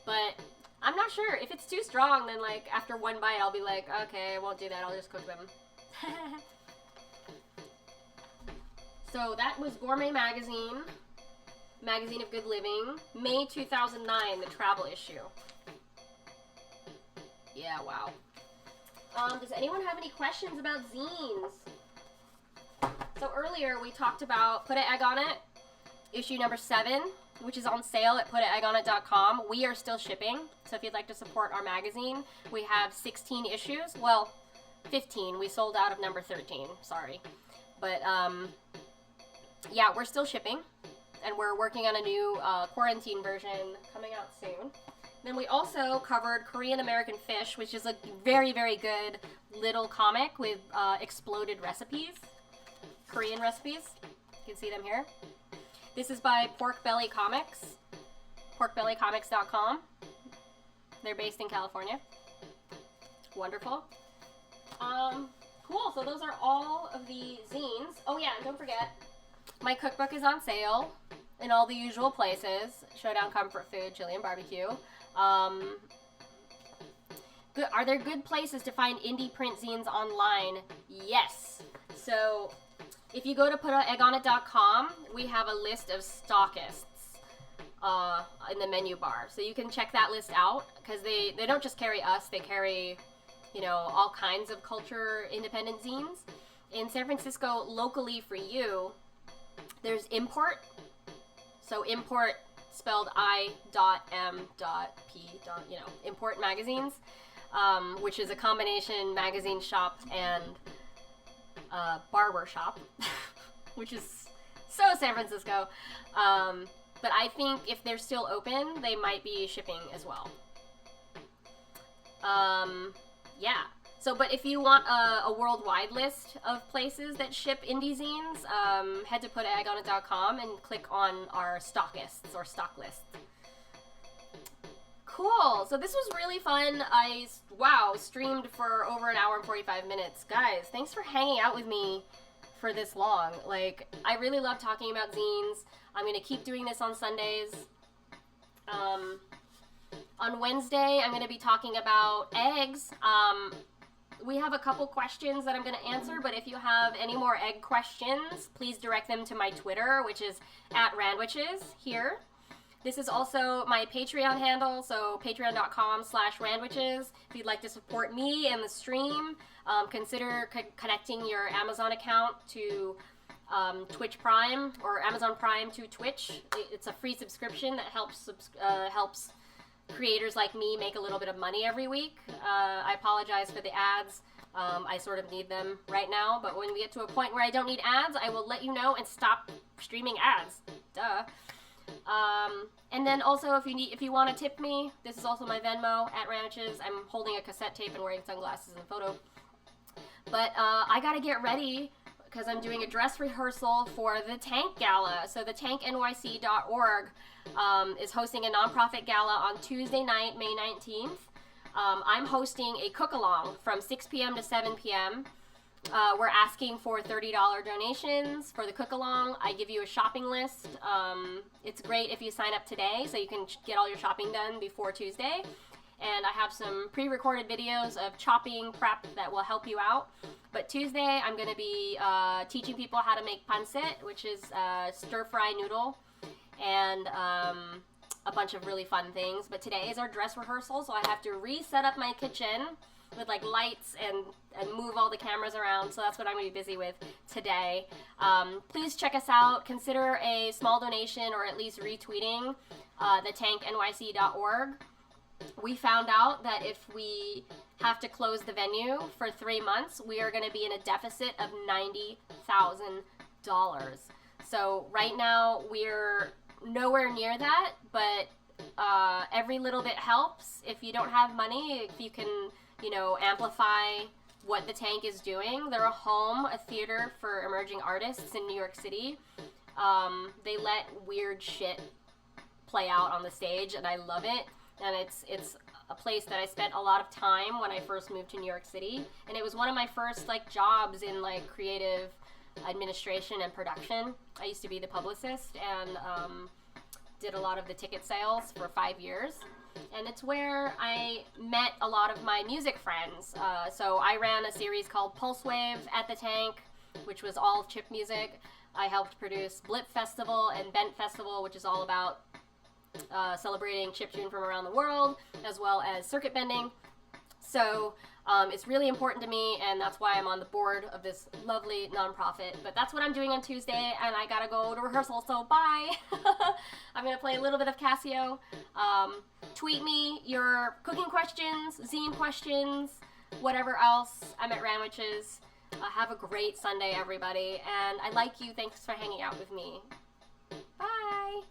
But I'm not sure. If it's too strong, then, like, after one bite, I'll be like, okay, I won't do that. I'll just cook them. So that was Gourmet Magazine, Magazine of Good Living, May 2009, the travel issue. Yeah, wow. Does anyone have any questions about zines? So earlier we talked about Put an Egg on It, issue number 7, which is on sale at putaeggonit.com. We are still shipping, so if you'd like to support our magazine, we have 16 issues. Well, 15. We sold out of number 13. Sorry. But, yeah, we're still shipping, and we're working on a new quarantine version coming out soon. Then we also covered Korean American Fish, which is a very, very good little comic with exploded recipes. Korean recipes. You can see them here. This is by Porkbelly Comics. Porkbellycomics.com. They're based in California. Wonderful. Cool. So those are all of the zines. Oh yeah, and don't forget, my cookbook is on sale in all the usual places. Showdown Comfort Food, Chilean Barbecue. Good. Are there good places to find indie print zines online? Yes. So if you go to putaeggonit.com, we have a list of stockists in the menu bar. So you can check that list out, because they don't just carry us, they carry, you know, all kinds of culture independent zines. In San Francisco, locally for you, there's Import. So Import spelled I.M.P. You know, Import Magazines, which is a combination magazine shop and barber shop, which is so San Francisco. But I think if they're still open, they might be shipping as well. Yeah. So, but if you want a worldwide list of places that ship indie zines, head to putaeggonit.com and click on our stockists or stock list. Cool. So this was really fun. Wow, streamed for over an hour and 45 minutes. Guys, thanks for hanging out with me for this long. Like, I really love talking about zines. I'm going to keep doing this on Sundays. On Wednesday, I'm going to be talking about eggs. We have a couple questions that I'm going to answer, but if you have any more egg questions, please direct them to my Twitter, which is @randwiches here. This is also my Patreon handle, so patreon.com/randwiches. If you'd like to support me and the stream, consider connecting your Amazon account to Twitch Prime, or Amazon Prime to Twitch. It's a free subscription that helps creators like me make a little bit of money every week. I apologize for the ads. I sort of need them right now, but when we get to a point where I don't need ads, I will let you know and stop streaming ads. Duh. And then also, if you want to tip me, this is also my Venmo @Ranches. I'm holding a cassette tape and wearing sunglasses in the photo. But I gotta get ready, because I'm doing a dress rehearsal for the Tank Gala. So the tanknyc.org is hosting a nonprofit gala on Tuesday night, May 19th. I'm hosting a cook-along from 6 p.m. to 7 p.m. We're asking for $30 donations for the cook-along. I give you a shopping list. It's great if you sign up today, so you can get all your shopping done before Tuesday. And I have some pre-recorded videos of chopping prep that will help you out. But Tuesday, I'm going to be teaching people how to make pancit, which is stir-fry noodle, and a bunch of really fun things. But today is our dress rehearsal, so I have to reset up my kitchen with like lights and move all the cameras around. So that's what I'm going to be busy with today. Please check us out. Consider a small donation or at least retweeting thetanknyc.org. We found out that if we have to close the venue for 3 months, we are going to be in a deficit of $90,000. So right now we're nowhere near that, but every little bit helps. If you don't have money, if you can, amplify what the Tank is doing. They're a theater for emerging artists in New York City. They let weird shit play out on the stage, and I love it. And it's a place that I spent a lot of time when I first moved to New York City, and it was one of my first jobs in creative administration and production. I used to be the publicist and did a lot of the ticket sales for 5 years, and it's where I met a lot of my music friends. So I ran a series called Pulse Wave at the Tank, which was all chip music. I helped produce Blip Festival and Bent Festival, which is all about celebrating chiptune from around the world, as well as circuit bending. So it's really important to me, and that's why I'm on the board of this lovely nonprofit. But that's what I'm doing on Tuesday, and I gotta go to rehearsal, so bye. I'm gonna play a little bit of Casio. Tweet me your cooking questions, zine questions, whatever else. I'm at Ranwich's. Have a great Sunday, everybody, and I like you. Thanks for hanging out with me. Bye.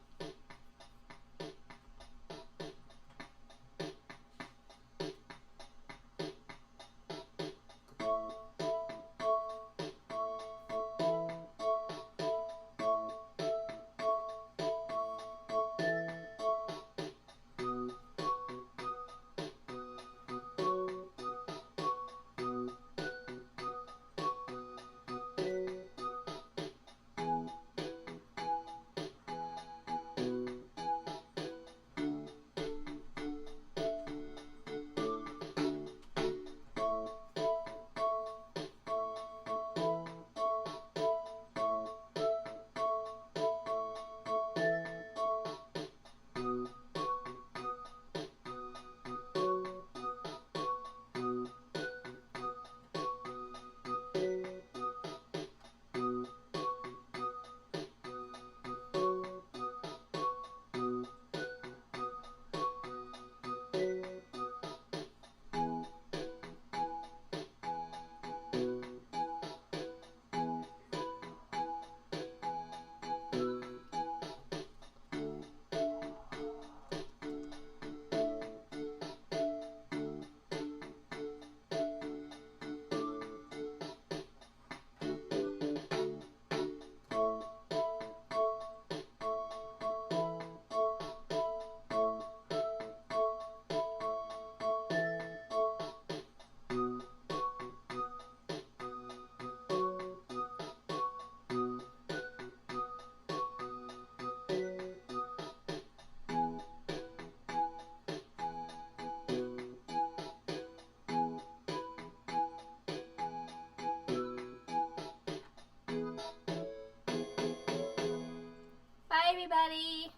Bye, everybody.